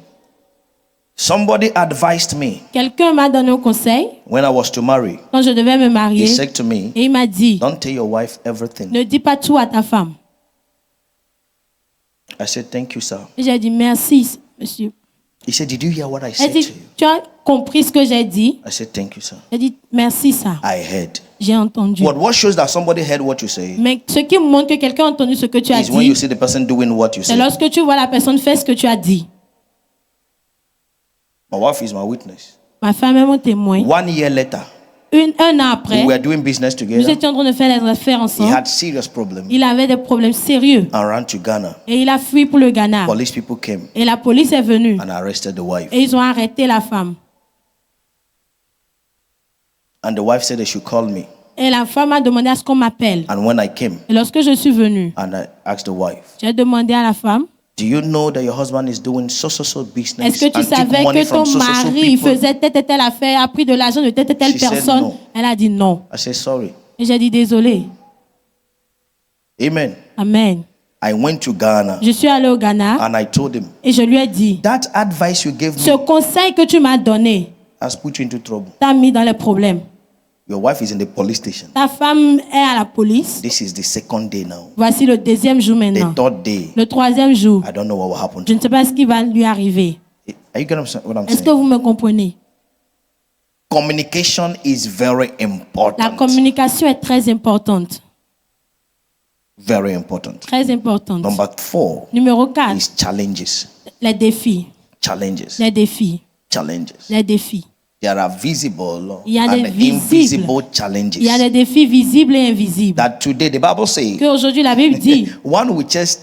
Somebody advised me Quelqu'un m'a donné un conseil when I was to marry. quand je devais me He marier. said to me, Et il m'a dit, don't tell your wife everything. ne dis pas tout à ta femme. I said, thank you, sir. Et j'ai dit, merci, monsieur. He said, did you hear what I Elle said dit, to you? tu as compris ce que j'ai dit? I said, thank you, sir. J'ai dit, merci, ça. I heard. J'ai entendu. What shows that somebody heard what you say Mais ce qui montre que quelqu'un a entendu ce que tu as is when you dit, see the person doing what you c'est say. lorsque tu vois la personne faire ce que tu as dit. My wife is my witness. Ma femme est mon témoin. 1 year later, Un an après, we were doing business nous together. étions en train de faire les affaires He ensemble. had serious problems Il avait des problèmes sérieux. and ran to Ghana. Et il a fui pour le Ghana. Police people came Et la police est venue. and arrested the wife. Et ils ont arrêté la femme. And the wife said they should call me. Et la femme a demandé à ce qu'on m'appelle. And when I came Et lorsque je suis venue, and I asked the wife, j'ai demandé à la femme, do you know that your husband is doing so business est-ce que tu and took savais money que from ton mari people? faisait telle et telle affaire, a pris de l'argent de telle et telle She said personne? no. Elle a dit non. I said, sorry. Et j'ai dit désolé. Amen. Amen. I went to Ghana Je suis allée au Ghana and I told him, et je lui ai dit, that advice you gave ce me conseil que tu m'as donné has put you into trouble. t'a mis dans les problèmes. Your wife is in the police station. Ta femme est à la police. This is the second day now. Voici le deuxième jour The maintenant. third day, Le troisième jour. I don't know what will happen Je to ne sais pas ce qui va lui arriver. her. Are you getting what I'm Est-ce que saying? vous me comprenez? Communication is very La important. communication est très importante. Very important. Très importante. Number 4 Numéro 4, is challenges. les défis. Challenges. Les défis. Challenges. Les défis. There are visible Il y a and des visibles. invisible Il y a challenges. des défis visibles et invisibles. That today the Bible says Qu'aujourd'hui la Bible dit, one will chase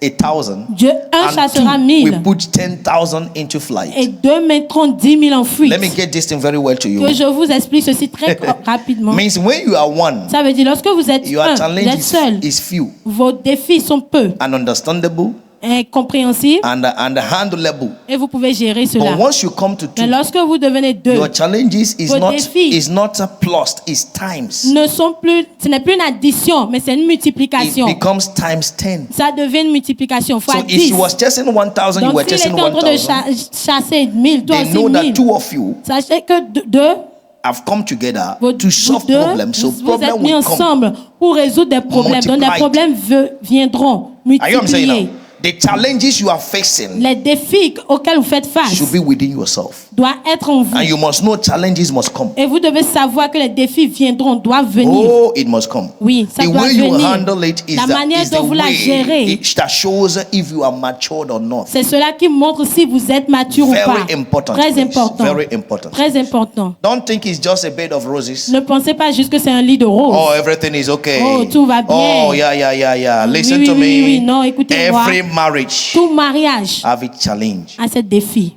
1,000 Dieu un and chassera two 1000 will put 10,000 into et flight. deux mettront 10 000 en fuite. Let me get this thing very well to you. Que je vous explique ceci très rapidement. Means when you are one, Ça veut dire lorsque vous êtes your un, vous challenge êtes seul, is few vos défis sont peu and understandable et compréhensibles and handleable. et vous pouvez gérer But cela. once you come to Mais two, lorsque vous devenez deux, your challenges Vos défis is not plus, it's times. ne sont plus, ce n'est plus une addition, mais c'est une It multiplication. becomes times 10. Ça devient une multiplication fois So if 10. he was chasing 1,000, you Donc were s'il chasing était en train de 1,000. chasser 1000, toi They aussi know that 1000. two of you Sachez que deux, have come together vous, to solve vous deux, problems. So vous êtes problem mis will come. ensemble pour résoudre des problèmes. Donc des Multiplied. problèmes viendront Are you what I'm saying multipliés. now? The challenges you are facing Les défis auxquels vous faites face should be within yourself. doivent être en vous. And you must know challenges must come. Et vous devez savoir que les défis viendront, doivent venir. Oh, it must come. Oui, ça The doit way you venir. handle it is La manière is dont the vous la way gérez, that shows if you are matured or not. c'est cela qui montre si vous êtes mature ou pas. Very important. Très please. important. Very important. Très important. Don't think it's just a bed of roses. Ne pensez pas juste que c'est un lit de roses. Oh, everything is okay. Oh, tout va bien. Oh, yeah. Listen oui, to oui, me. oui, non, écoutez-moi. Every marriage Tout mariage have its challenge. a ce défi.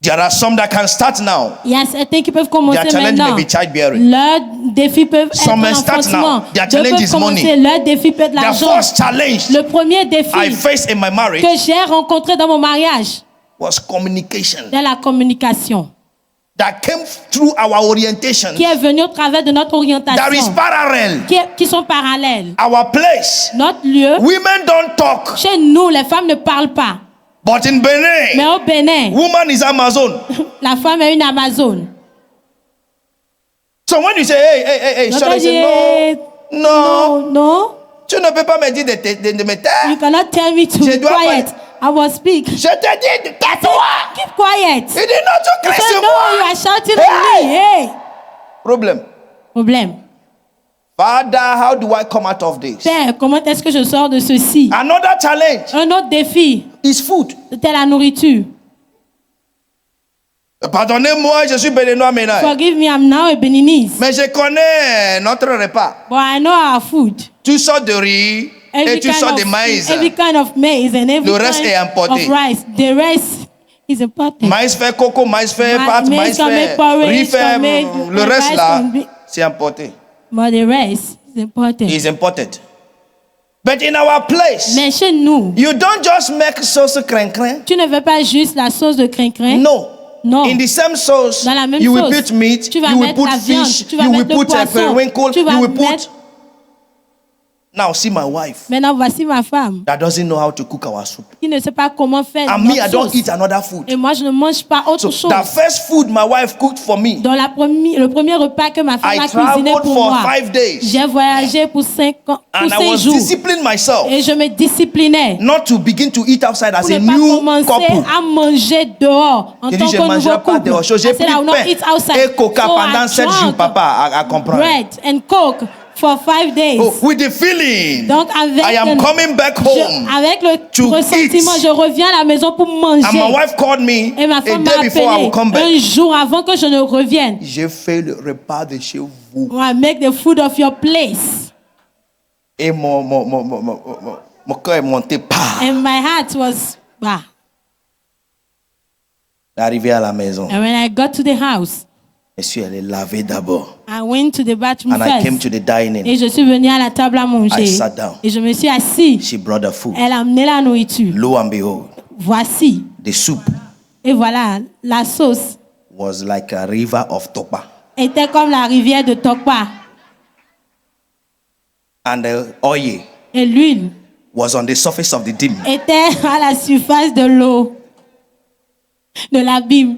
There are some that can start now. Il y a certains qui peuvent commencer Their challenge maintenant. may be childbearing. Leurs défis peuvent être Some may start l'enfantement. now. Their D'autres challenge peuvent is commencer. money. Leur défi peut être The l'argent. first challenge Le premier défi I faced in my marriage que j'ai rencontré dans mon mariage, was communication c'est la communication that came through our orientation. qui est venue au travers de notre That is orientation, parallel. qui sont parallèles. Our place. Notre lieu, Women don't talk. chez nous, les femmes ne parlent pas. But in Mais Benin, au Bénin, woman is Amazon. la femme est une Amazone. So when you say, hey, Donc, shall I elle say dit, no? No. non, Tu ne peux pas me dire de me you taire. cannot tell me to Je be dois quiet. I will speak. Je te dis, tais-toi. Keep quiet. Il dit non, tu You cries say, sur no, you moi. are shouting at me. Hey. Problem. Problème. Father, how do I come out of this? Père, comment est-ce que je sors de ceci? Another challenge Un autre défi, is food. c'était la nourriture. Pardonnez-moi, je suis béninois maintenant. Forgive me, I'm now a Beninese. Mais je connais notre repas. But I know our food. Tu sors de riz et tu sors de maïs. Every kind of maize and every Le reste kind est importé. of rice. The rest is important. Maïs fait coco, maïs fait pâte, maïs can fait make porridge, riz fait can make- le reste rice là, can be- c'est importé. But the rest is important. Is imported. But in our place, Mais chez nous, you don't just make sauce crin-crin. tu ne veux pas juste la sauce de crin-crin. No. Non. In the same sauce, Dans la même you will sauce, put meat, tu vas you will mettre put la viande, fish, tu vas you will mettre le put a poisson, periwinkle, tu vas you will put. mettre- Now see my wife Maintenant, voici ma femme that doesn't know how to cook our soup. qui ne sait pas comment faire And me, I notre don't sauce. eat another food. Et moi, je ne mange pas autre So chose. the first food my wife cooked for me, Dans le premier repas que ma femme I a cuisiné traveled pour for moi, 5 days. j'ai voyagé pour 5 And I was jours. disciplining myself Et je me disciplinais not to begin to eat outside as pour a ne pas new commencer couple. à manger dehors en J'ai tant dit, je que ne nouveau mangerai pas couple. dehors. J'ai I said, pris I will not pain eat outside. et coca So pendant I 7 jours, drank papa, à comprendre. bread and coke for 5 days. Oh, with the feeling, Donc avec I am coming back home. avec le to ressentiment, eat. je reviens à la maison pour And my manger. wife called me Et ma a femme day m'a before I will come appelé back. un jour avant que je ne revienne. J'ai fait le repas de chez vous. I make the food of your place. Et mon cœur est monté. And my heart was bah. Arrivé à la maison, And when I got to the house, je suis allé laver d'abord. I went to the bathroom And I came first. to the dining. Et je suis venue à la table à manger. I sat down. Et je me suis assis. She brought the food. Elle a amené la nourriture. Lo and behold, Voici. the soup Et voilà, la sauce was like a river of Topa. était comme la rivière de Tokpa. And the oil Et l'huile was on the surface of the dim. était à la surface de l'eau, de l'abîme.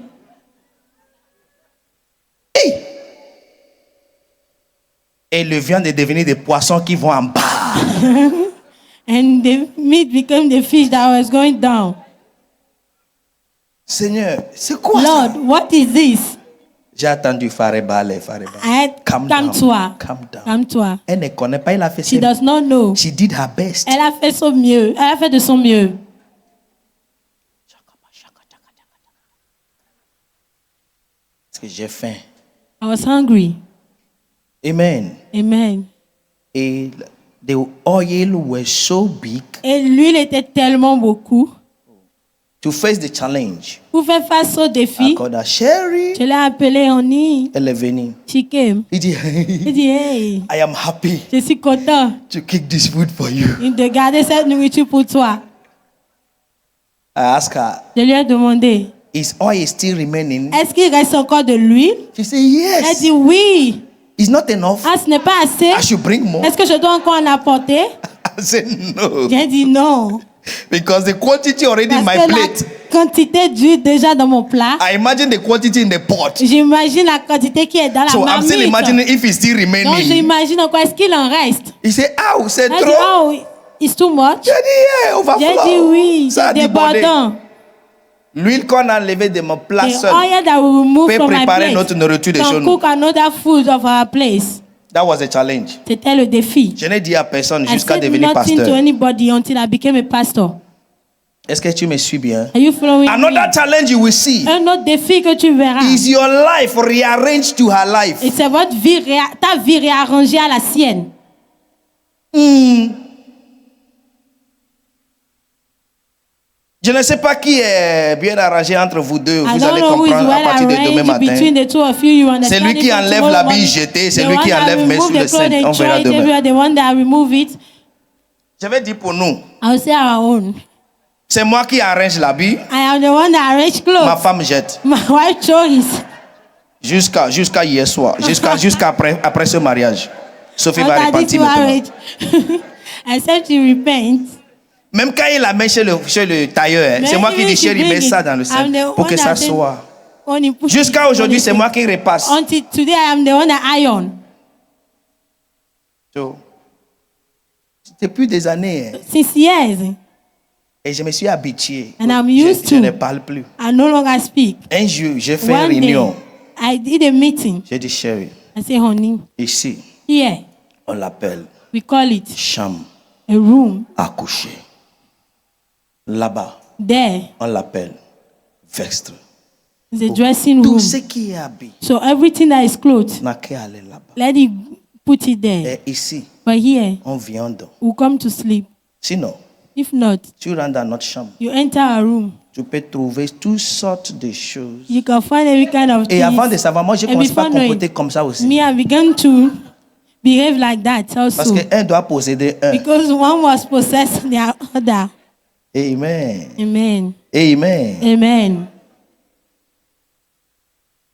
Hey! Et le viande est devenu des poissons qui vont en bas. And the meat became the fish that was going down. Seigneur, c'est quoi ça? Lord, what is this? J'ai attendu Farebale. I had calme-toi. Calm down. Calme-toi. Elle ne connaît pas, elle a fait She ça. does not know. She did her best. Elle a fait son mieux. Elle a fait de son mieux. Parce que j'ai faim. I was hungry. Amen. Amen. Et the oil was so big Et l'huile était tellement beaucoup. to face the challenge. Pour faire face au I défi, called her Sherry. je l'ai appelée Oni. Elle est venue. She came. Il dit, Il dit, hey, I am happy je suis content to cook this food for you. de garder cette nourriture pour toi. I asked her, Je lui ai demandé, is oil still remaining? est-ce qu'il reste encore de l'huile? She said, Elle yes. dit oui. It's not enough. Ah, ce n'est pas assez. I should bring more. Est-ce que je dois encore en apporter? I said, no. J'ai dit non. Because the quantity already in Parce my que plate. la quantité d'huile déjà dans mon plat, I imagine the quantity in the pot. j'imagine la quantité qui est dans la So I'm still marmite. imagining if it's still Donc remaining. j'imagine encore, est-ce qu'il en reste? Il said, ah, c'est Elle dit, trop. oh, it's too much. J'ai dit, yeah, J'ai overflow. dit oui, Ça a c'est débordé. débordant. L'huile qu'on a enlevée de mon plat The seul oil that we remove peut from my préparer plate notre nourriture de chez can nous. cook another food of our place. That was a challenge. C'était le défi. Je n'ai dit à personne I jusqu'à said devenir nothing to pasteur. anybody until I became a pastor. Est-ce que tu me suis bien? Are you following Another me? challenge you will see Un autre défi que tu verras. is your life rearranged to her life. Et c'est votre vie, ta vie réarrangée à la sienne. Je ne sais pas qui est bien arrangé entre vous deux. I Vous don't allez know who is comprendre à well partir de demain arranged between matin. the two of you. You understand C'est lui it qui from enlève tomorrow l'habit morning. jeté, c'est The lui one qui that enlève mes remove sous the le clothes sein. and On verra throw it demain. everywhere, the one that remove it, Je vais dire pour nous. I'll say our own. C'est moi qui arrange l'habit. I am the one that arrange Ma clothes. femme jette. My wife choice. Jusqu'à hier soir. Jusqu'à après ce mariage. Sophie va After this repentir maintenant. marriage, except you repent. Même quand il la met chez le tailleur, Mais c'est moi qui even dis if chérie, you mets bring ça it, dans le sein I'm the pour que one ça that said- soit. When you put Jusqu'à it- aujourd'hui, when c'est you- moi qui repasse. Until today, I am the one that iron. So, depuis des années, hein, Since years, et je me suis habitué. And I'm Je- used je to. ne parle plus. I no longer speak. Un jour, j'ai fait une One day, réunion. I did a meeting. J'ai dit chérie, I say, honey, ici, here, on l'appelle we call it chambre a room. à coucher. Là-bas, There on l'appelle vextre. is a dressing Tout room. ce qui est habillé So everything that is clothed, n'a qu'à aller là-bas. let it put it there. Et ici, But here, on vient donc. we come to sleep. Sinon, If not, tu rentres dans notre chambre. you enter a room. Tu peux trouver toutes sortes de choses. You can find every kind of Et avant de things. savoir, moi, je And commence pas à before knowing, comporter comme ça aussi. Me, I began to behave like that Parce also. qu'un doit posséder un. Because one was possessed the other. Amen. Amen. Amen. Amen.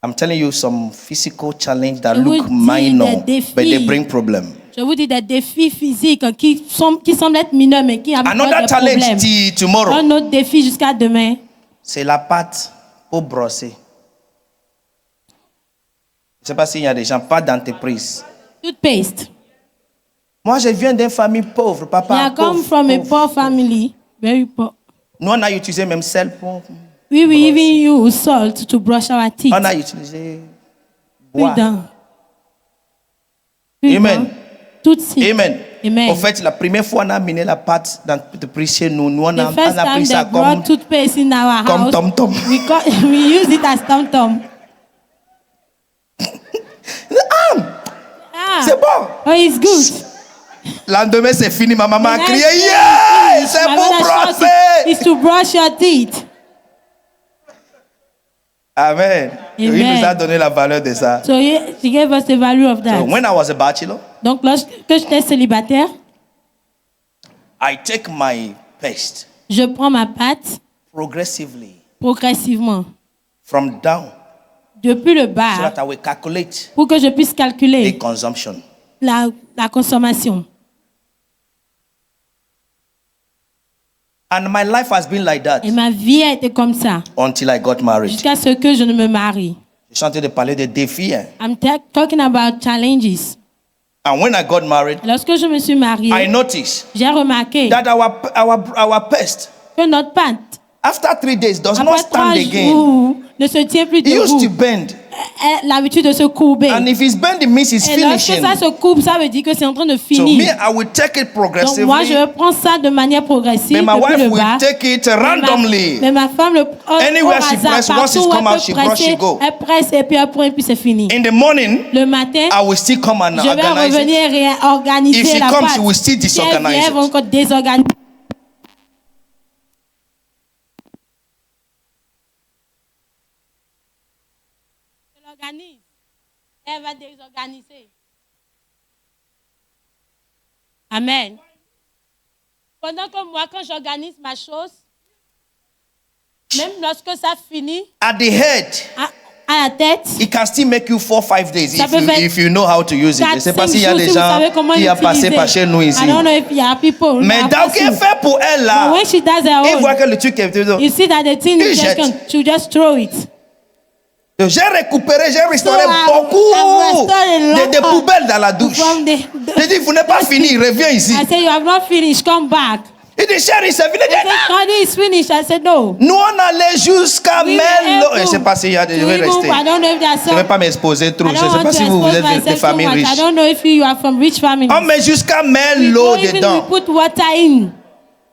I'm telling you some physical challenge that Je vous look dis minor, des défis. but they bring problem. Je vous dis des défis physiques qui semblent être mineurs, mais qui apportent Another des challenge problèmes. till tomorrow, Un autre défi jusqu'à demain, c'est la pâte pour brosser. Je ne sais pas s'il y a des gens, pas d'entreprise. toothpaste. Moi, je viens d'une famille pauvre, papa. I come pauvre, from a pauvre. poor family, very poor. Nous, on a utilisé même sel pour. We will even use salt to brush our teeth. On a utilisé bois. Prudent. Amen. Tout de suite. Amen. Amen. En fait, la première fois, on a amené la pâte d'entreprise chez nous. Nous, on a The first time pris they ça brought comme. toothpaste in our comme house, tom-tom. we use it as tom-tom. Ah, C'est bon. oh, it's good. Lendemain, c'est fini. Ma maman a The crié, next day, yeah, c'est my pour mother shouted, brosser. it's to brush your teeth. Amen. Il Amen. nous a donné la valeur de ça. So she gave us the value of that. So when I was a bachelor, Donc lorsque j'étais célibataire, I take my paste je prends ma pâte progressively progressivement from down depuis le so bas that I will calculate pour que je puisse the calculer consumption. la consommation. And my life has been like that Et ma vie a été comme ça until I got married. jusqu'à ce que je ne me marie. Je suis en train de parler des défis. Hein. I'm talking about challenges. And when I got married, Lorsque je me suis mariée, I noticed j'ai remarqué that our pest, que notre pâte, after 3 days, does not après 3 stand again. jours, ne se tient plus It used debout. to bend. L'habitude de se courber. And if it's bending, means it's Et lorsque finishing. ça se coupe, ça veut dire que c'est en train de So finir. me, I will take it Donc progressively. moi, je prends ça de manière progressive, But my depuis wife le will bas. take it randomly. Mais ma femme, Anywhere she hasard, press, once partout it's où come elle out, peut she brush, presser, she go. elle presse et puis après, et puis c'est fini. In the morning, Le matin, I will still come and je vais organize it. revenir réorganiser If she la comes, pâte. she will still Si elle disorganize vient, it. elle va encore désorganiser. Elle organise. Elle va désorganiser. Amen. Pendant que moi, quand j'organise ma chose, même lorsque ça finit, At the head, à la tête, it can still make you 4-5 days Ça peut faire if you know how to use it. Je ne sais pas 4-5 s'il y a jours, des si vous gens savez comment qui ont passé l'utiliser. par chez nous ici. I don't know if you have people. Mais donc, il fait pour elle But là. when she does her Il own, voit que le truc est. you see that the thing Il is just jette. gone. She just throw it. J'ai récupéré, j'ai restauré So, I've beaucoup restored a lot de of- poubelles dans la douche. From the, J'ai dit, vous n'êtes pas fini, reviens ici. I said, you have not finished, come back. Il dit, chérie, c'est fini. I said, honey, it's finished. I said, no. Nous, on allait jusqu'à We were Melo. able Je ne sais pas s'il y a des. Je to vais even- rester. I don't know if there are Je ne some. vais pas m'exposer trop. I Je ne don't sais want pas to si vous expose êtes de myself so famille much. I riche. don't know if you are from rich families. On met jusqu'à We Melo go even, dedans. we put water in.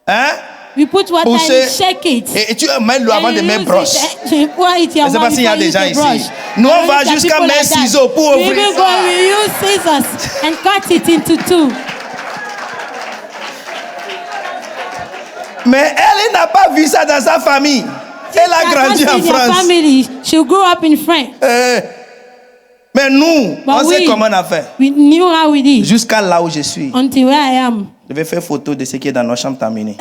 Hein? We put water Pousser. in, shake it. Et tu mets l'eau avant de mettre broche. Je pour Je ne sais pas s'il y a des gens ici. Nous, on va jusqu'à mettre ciseaux pour We ouvrir will go, ça. we use scissors and cut it into two. Mais elle n'a pas vu ça dans sa famille. Elle a grandi en In your France. family, she grew up in France. Mais nous, But on sait comment on a fait. we knew how we did Jusqu'à là où je suis. until where I am. Je vais faire photo de ce qui est dans nos chambres terminées.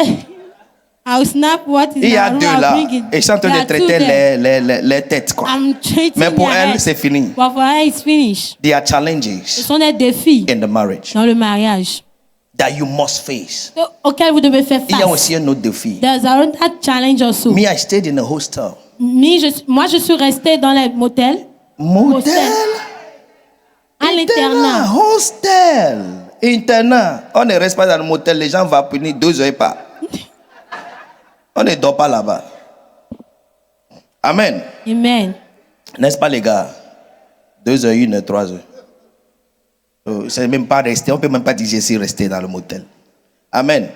I'll snap what is Il y a in our deux room, là. I'll bring it. Et ils sont en train There de are two traiter there. les têtes. Quoi. I'm treating Mais pour their elle, head. c'est fini. But for her, it's finished. There are Ce challenges sont des défis in the marriage dans le mariage that you must face. auxquels vous devez faire Il y a face. aussi un autre défi. There's another challenge also. Me, I stayed in a hostel. Moi, je suis restée dans les motels, Modèle? à l'internat. Hostel. Internat. On ne reste pas dans le motel. Les gens vont punir 2 heures pas. On ne dort pas là-bas. Amen. Amen. N'est-ce pas, les gars? 2 heures, 1 heure, 3 heures. C'est même pas resté. On peut même pas dire je suis resté dans le motel. Amen.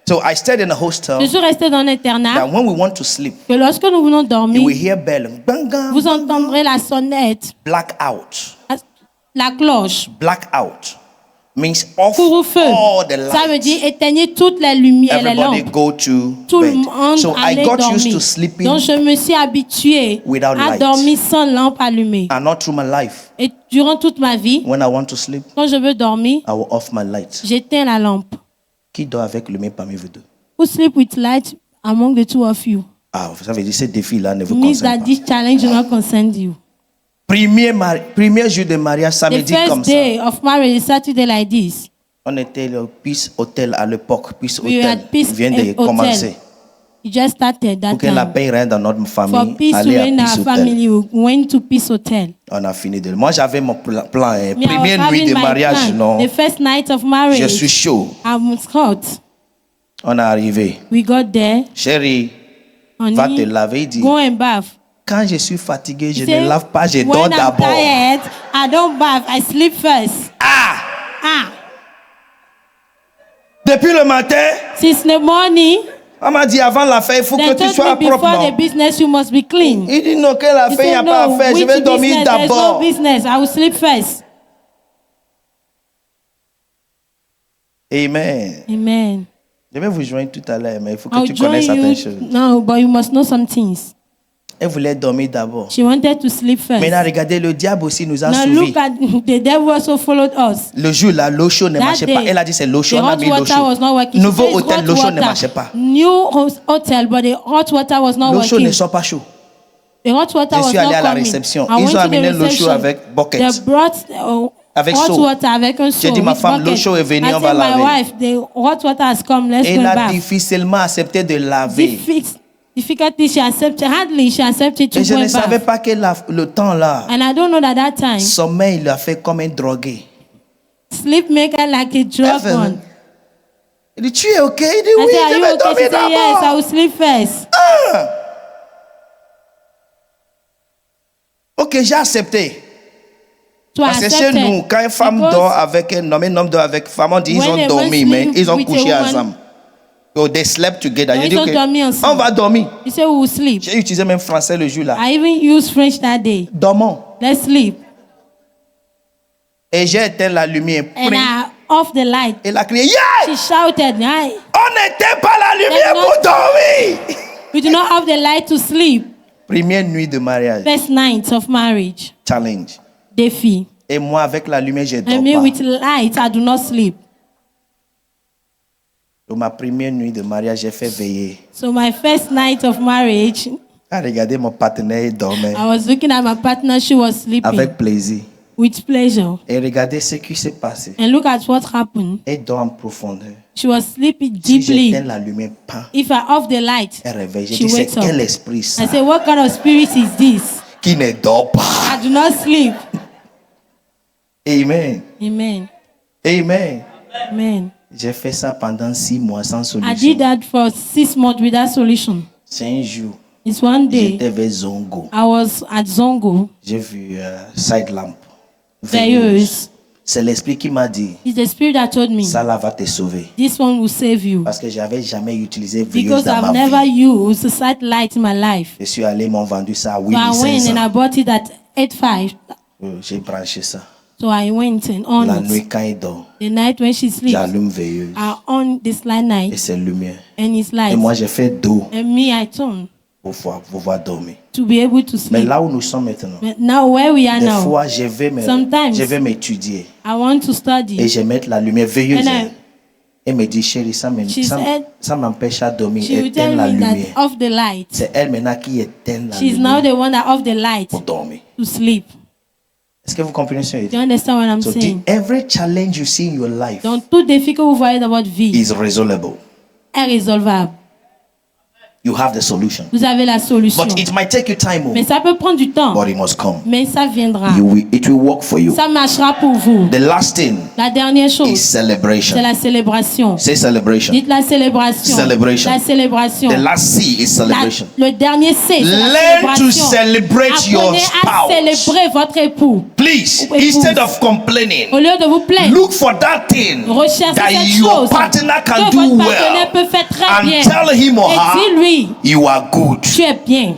So I stayed in a Je hostel. suis restée dans l'internat. That when we want to sleep, Que lorsque nous venons you dormir, will hear bell. Bang, bang, vous entendrez la sonnette, blackout. la cloche. Blackout means off Couvre-feu. all the lights. Ça veut dire éteignez toutes les lumières, les Everybody lampes. go to Tout le bed. monde So I allait got dormir. used to sleeping Donc je me suis habituée without à light. dormir sans lampe allumée. and not through my life. Et durant toute ma vie, When I want to sleep, quand je veux dormir, I will off my light. j'éteins la lampe. Qui dort avec lumière parmi vous deux? Who sleep with light among the two of you? Ah, ça veut dire ce défi-là ne vous Means that concerne pas. this challenge will not concern you. Premier jour de mariage, The samedi comme first ça. day of marriage is Saturday like this. On était au Peace Hotel à l'époque. Peace We were Hotel at Peace vient de Hotel. commencer. It just started that Pour que la time. paix règne dans notre For famille, peace to allez à reign in Peace our Hotel. family, we went to Peace Hotel. On a fini de. Moi, j'avais mon plan. Me, I was Première nuit having de my mariage, plan. non. The first night of marriage, Je suis chaud. I was hot. On est arrivé. We got there. Chérie, Honey, va te laver. Il dit, go and bath. quand je suis fatigué, je He said, ne lave pas, je dors when I'm d'abord. tired, I don't bath. I sleep first. Ah, Depuis le matin, since the morning, on m'a dit avant la fête, il faut que they tu told sois me propre. before the Non? business you must be clean. Il dit non, que la He fête, il n'y a said, pas à no, faire. Je which vais dormir business? There's no d'abord. business. I will sleep first. Amen. Amen. Je vais vous joindre tout à l'heure, mais il faut que I'll tu join connaisses certaines choses. you. No, but you must know some things. Elle voulait dormir d'abord. She wanted to sleep first. Maintenant, regardez, le diable aussi nous a Now suivis. look at the devil also followed us. Le jour là, l'eau chaude ne That marchait pas. day, Elle a dit c'est l'eau The chaude. On a hot mis l'eau water was not chaude. working. She Nouveau said it's hôtel, hot l'eau chaude ne water. marchait pas. New hotel, but the hot water was not L'eau chaude working. ne sort pas chaud. The hot water Je was suis allé not à la coming. réception. I Ils went ont to the amené l'eau chaude reception. avec bucket. They brought Avec hot seau. water avec un seau. J'ai dit, ma with femme, l'eau bucket. chaude est venue, I on va said, my laver. wife, the hot water has come. Let's Et go elle and a bath. difficilement accepté de laver. Difficulty, she accepted. Hardly she accepted to Et je go ne and savais bath. pas que le temps là, And I don't know that time, sommeil l'a fait comme un drogué. Sleep maker like a drug one. Il dit, tu es OK? Il dit, I oui, said, are je you vais okay? She dormir said, yes, I d'abord. will sleep first. OK, j'ai accepté. So I Parce que chez accepted. nous, quand une femme Because dort avec un homme dort avec une femme, on dit ils when ont they dormi, went mais sleep ils ont with a couché woman, ensemble. So they slept together. Non, J'ai ils dit, ont OK, dormi ensemble. on va dormir. he said, we will sleep. J'ai utilisé même français le jour là. I even used French that day. Dormons. Let's sleep. Et j'ai éteint la lumière. And I off the light. Elle a crié, yeah! She shouted, "Hey, On n'éteint pas la lumière That's pour not- dormir. we do not have the light to sleep." Première nuit de mariage. First night of marriage. Challenge. Défi. Et moi, avec la lumière, je dors I mean, pas. with light, I do not sleep. Donc, ma première nuit de mariage, j'ai fait veiller. So my first night of marriage, À regarder mon partenaire, il dormait. I was looking at my partner. She was sleeping Avec plaisir. with pleasure. Et regardez ce qui s'est passé. And look at what happened. Elle dort en profondeur. She was sleeping Si deeply. j'éteins la lumière, pan, If I off the light, elle réveille. Je she dis, c'est wakes up. quel esprit ça I say, what kind of spirit is this? qui ne dort pas? I do not sleep. Amen. Amen. Amen. Amen. J'ai fait ça pendant 6 mois sans I solution. did that for 6 months without solution. C'est un jour, It's one day j'étais vers Zongo. I was at Zongo, J'ai vu Side Lamp. Veilleuse. C'est l'esprit qui m'a dit, It's the spirit that told me, ça là va te sauver. this one will save you. Parce que j'avais jamais utilisé veilleuse Because dans I've ma never vie. used a sight light in my life. Je suis allé, ils m'ont vendu ça à So I went 8500. and I bought it at 8.5. J'ai branché ça. So I went and on La it. nuit, quand il dort, The night when she sleeps, j'allume veilleuse. I on this light Et night c'est lumière. and it's Et light. moi, j'ai fait dos And me, I turn pour pouvoir dormir. to be able to Mais sleep. là où nous sommes maintenant, But now where we are des now, fois, Sometimes. je vais m'étudier. I want to Et study. je vais mettre la lumière veilleuse. And I- Elle me dit, chérie, ça She said- m'empêche à dormir. She will Éteins tell la me lumière. that off the light. C'est elle maintenant qui éteint la She's now lumière the one that off the light pour dormir. to sleep. Est-ce que vous comprenez ce que je Do dis? you understand what I'm So saying? every challenge you see in your life Dans tout défi que vous voyez dans votre vie is resolvable. est résolvable. You have the solution. Vous avez la solution. But it might take you time, Mais ça peut prendre du temps. but it must come. Mais ça viendra. It will work for you. Ça marchera pour vous. The last thing La dernière is chose, celebration. c'est la célébration. Say celebration. Dites la célébration. Celebration. La célébration. The last C is celebration. Le dernier C, c'est la Learn to célébration. celebrate your Apprenez à spouse. célébrer votre époux. Please, Épouse. instead of complaining, Au lieu de vous plaindre, look for that thing recherchez that cette your chose partner que can votre do partenaire peut well faire très and bien. tell him or Et her dis-lui, you are good. tu es bien.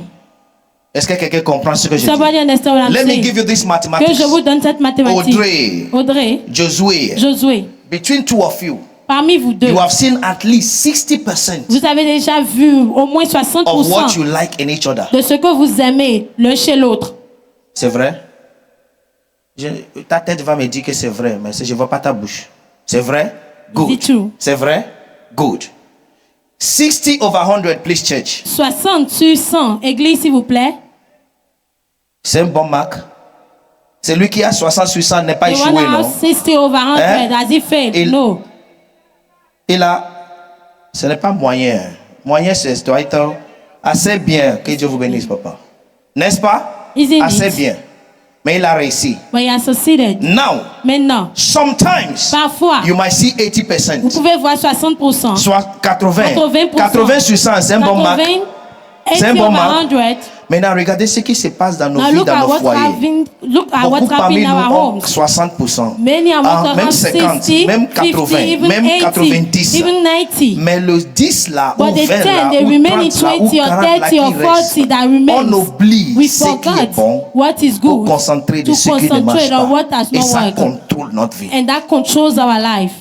Est-ce que quelqu'un comprend ce que je dis? Somebody understand what I'm Let me saying? give you this Que mathematics. je vous donne cette mathématique. Audrey, Josué, Josué, between two of you, parmi vous deux, you have seen at least 60% vous avez déjà vu au moins of what 60% you like in each other. de ce que vous aimez l'un chez l'autre. C'est vrai? Ta tête va me dire que c'est vrai, mais je ne vois pas ta bouche. C'est vrai? Good. Is it true? C'est vrai? Good. 60 over 100, please, church. 60 sur 100. Église, s'il vous plaît. C'est un bon marque. Celui qui a 60 sur 100 n'est pas The échoué, one that non? has 60 over 100, Hein? has he failed? Il- No. Il a... Ce n'est pas moyen. Moyen, c'est doit être assez bien. Que Dieu vous bénisse, papa. N'est-ce pas? Isn't Assez it? bien. Mais il a réussi. But he has succeeded. Now, Maintenant, sometimes, parfois, you might see vous 80%. pouvez voir 60%. Soit 80. 80%. 80 sur 100, c'est un bon marque. 80, C'est un 80 bon over marque. 100. Maintenant, regardez ce qui se passe dans nos Now vies, look dans at nos what's foyers. happening. Look at Beaucoup what's parmi happening in nous our ont homes. 60%. Many are Ah, want to même have 50, 60, même 50, 80, even même 80, 90. even 90. Mais le 10 là, ou But the 20 là, 10, they ou remain in 30 là, ou 20 or 40 là 30 qui or reste, 40 that on remains. oublie We ce qui est forgot bon what is pour good concentrer de to ce qui ne marche concentrate on what pas. has Et not ça worked. contrôle notre vie. And that controls our life.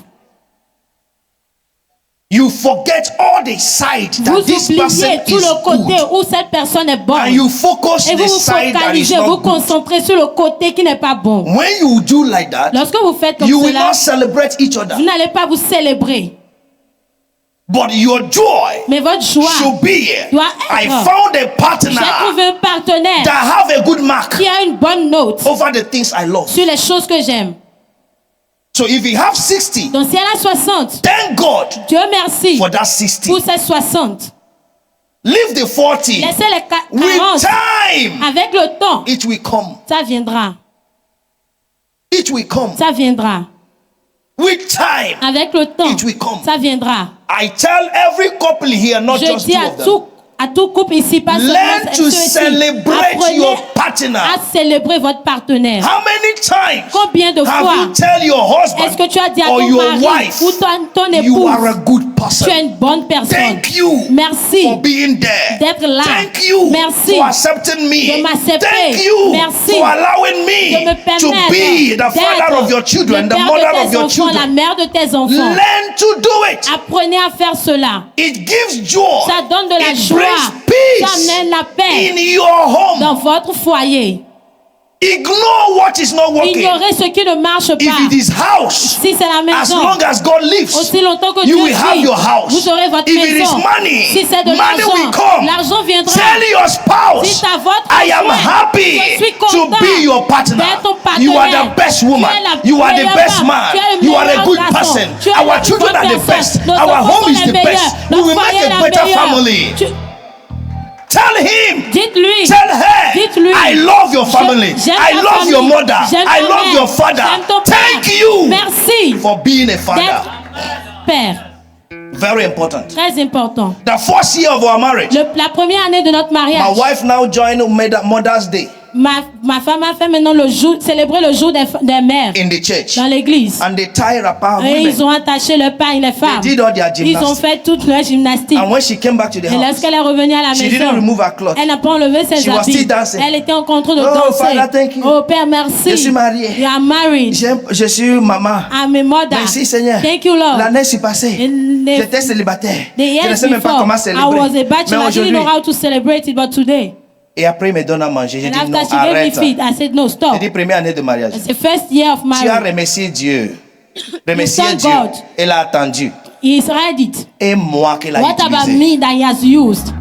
You forget all the side Vous that this person oubliez tout is le côté good. où cette personne est bonne. And you focus Et vous the vous side that is focalisez, vous not good. concentrez sur le côté qui n'est pas bon. When you do like that, Lorsque vous faites comme you will cela, not celebrate each other. vous n'allez pas vous célébrer. But your joy Mais votre joie should be doit I être, found a j'ai partner trouvé un partenaire that have a good mark qui a une bonne note over the things I love. sur les choses que j'aime. So if you have 60, Donc si elle a 60, thank God Dieu merci for that 60. pour ces 60. Leave the 40. Laissez les 40. With time, Avec le temps, it will come. ça viendra. It will come. Ça viendra. With time, Avec le temps, it will come. ça viendra. I tell every couple here, not Je just dis two à of them. à tout couple ici, pas Learn seulement to ceux-ci, celebrate apprenez your partner. à célébrer votre partenaire. How many times Combien de have fois you tell your husband est-ce que tu as dit à or ton your mari wife, ou ton you épouse, are a good person? tu es une bonne personne. Thank you Merci for being there. d'être là. Thank you Merci for accepting me. de m'accepter. Thank you Merci for allowing de me me to permettre be the father d'être of your children, le the père mother de of tes your enfants, la children. mère de tes enfants. Learn to do it. Apprenez à faire cela. It gives joy. Ça donne de la It joie. brings Ça peace amène la paix in your home. dans votre foyer. Ignore what is not working. Ignorez ce qui ne marche If pas. it is house, Si c'est la as maison, long as God lives, aussi longtemps que you Dieu will have vit, your house. vous aurez votre If it is maison. money, Si c'est de money will l'argent, come. l'argent viendra. Tell your spouse, Si t'as votre I am conjoint, happy je suis to content be your partner. d'être ton You are partenaire. the best Tu woman. es la You are the meilleure best femme. man. Tu es le You are a meilleur good garçon. person. Tu es Our la children bonne are the personne. best. Nos Our enfants home sont is les the best. meilleurs. We Notre will foyer make est a la better meilleure. family. Tell him. Dites-lui. Tell her. Dites-lui. I love your family. J'aime I ta love famille. your mother. J'aime I ta love mère. your father. J'aime ton père. Thank you Merci for being a father. d'être père. Very important. Très important. The first year of our marriage, La première année de notre mariage, my wife now joined Mother's Day ma femme a fait maintenant célébrer le jour des mères in the church. dans l'église. And they tie wrapper Et ils women. ont attaché le pain, les femmes. They did all their Ils ont gymnastics. fait toute leur gymnastique. And when she came back to the Et house, lorsqu'elle est revenue à la she didn't maison, remove her clothes. elle n'a pas enlevé ses She was habits. still dancing. Elle était en train de Oh, danser. Father, thank you. Oh Père, merci. Je suis mariée. You are married. Je suis maman. I'm a mother. Merci Seigneur. Thank you, Lord. L'année s'est passée. In the- J'étais célibataire. The Je ne years sais même pas before, comment I célébrer. was a Mais bachelor. I didn't aujourd'hui, know how to celebrate it, but today. et après il me donne à manger. J'ai And dit non, after she gave me arrête. feed, I said no, stop. J'ai dit première année de mariage. It's the first year of Tu as marriage. remercié Dieu. Remercié thank Dieu. God. Elle a attendu. He's read it. Et moi qu'elle a What about utilisé. me that he has used?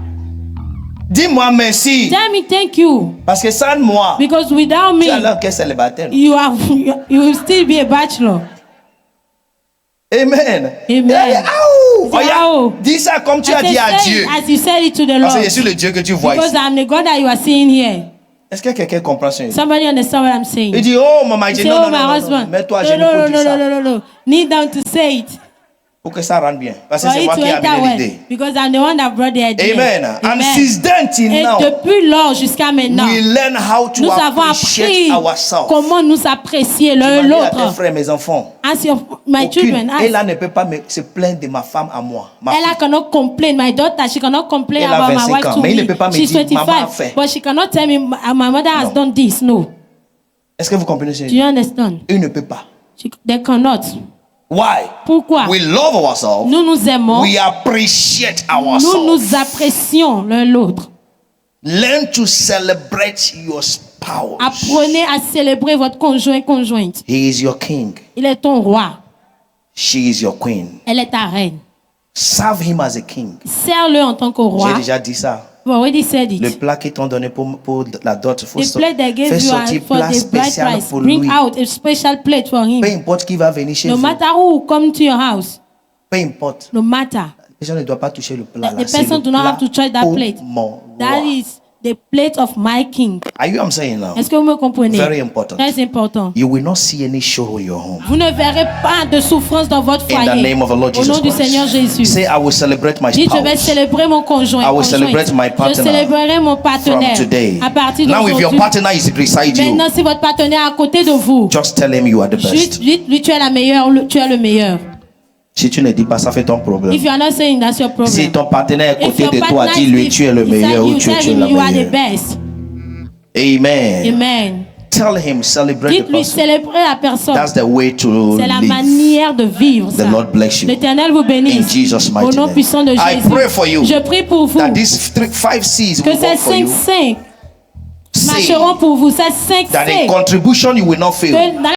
Dis-moi merci. Tell me thank you. Parce que sans moi, Because without tu es me, alors que célibataire. you will still be a bachelor. Amen. Amen. Aouh. Aouh. Dis ça comme tu as I dit said, à say Dieu. it as you said it to the Parce que je Lord. suis le Dieu que tu vois Because ici. I'm the God that you are seeing here. Est-ce que quelqu'un comprend ça? Somebody understand what I'm saying? Il dit, oh maman, il dit, Say, non, oh, non, my non, non, husband. mets-toi à No, genoux no, pour no, dire no, ça. no, no, no. Kneel down to say it. Pour que ça rentre bien. Parce que For c'est it moi to qui ai enter amené well. l'idée. Because I'm the one that brought the idea. Amen. And Amen. since then till Et now, depuis lors jusqu'à maintenant, we learn how to nous avons appreciate appris ourselves. comment nous apprécier Je l'un m'en dis à tes l'autre. frères, mes enfants. As my children, Elle as là ne peut pas se plaindre de ma femme à moi. Ma Ella fille. cannot complain. My daughter, she cannot complain Elle a about my 25 wife ans, to mais il ne me. peut pas me She's dire, maman a 25, fait. but she cannot tell me my mother has Non. done this. No. Est-ce que vous comprenez ce que Do je you dis? understand? Il ne peut pas. They cannot. Why? Pourquoi? We love ourselves. Nous nous aimons. We appreciate Nous ourselves. nous apprécions l'un l'autre. Learn to celebrate your spouse. Apprenez à célébrer votre conjointe. He is your king. Il est ton roi. She is your queen. Elle est ta reine. Serve him as a king. Sers-le en tant que roi. J'ai déjà dit ça. We already said Le it. plat qu'ils t'ont donné pour la dot, faut The plate they fais gave you sortir for plat the bride spécial price. pour Bring lui. out a special plate for him. Peu importe qui va venir chez No vous. matter who come to your house. Peu importe. No matter. Les gens ne doivent pas toucher le plat. The là. C'est person le do not plat have to touch that pour plate. mon That roi. is the plate of my king. Are you I'm saying now? Est-ce que vous me comprenez? Very important. Très important. You will not see any show in your home. Vous ne verrez pas de souffrance dans votre In foyer. the name of the Lord Au Jesus nom du Christ. Seigneur Jésus. Say, I will celebrate my Dites, je vais spouse célébrer mon conjoint. I will conjointe. celebrate my partner Je célébrerai mon from partenaire. today. À partir Now, if your d'aujourd'hui. partner is beside you, Maintenant, si votre partenaire est à côté de vous, just tell him you are the juste best. dites-lui, tu es la meilleure, tu es le meilleur. Si tu ne dis pas ça, fait ton problème. If you are not saying that's your problem. Si ton partenaire est à If côté your de toi, partner dis-lui is tu es le beside meilleur you, ou tu es tell la him you are the meilleure. best. Amen. Amen. Tell him, celebrate the Dites-lui, person. célébrer la personne. That's the way to C'est la live. manière de vivre. The ça. Lord bless you. L'Éternel vous In bénisse. Jesus' Au mighty nom name. puissant de I Jésus. pray for you Je prie pour vous that these 5 C's que will ces work for 5 you. saints Say marcheront pour vous. Ces 5 that in saints contribution you will not fail. que dans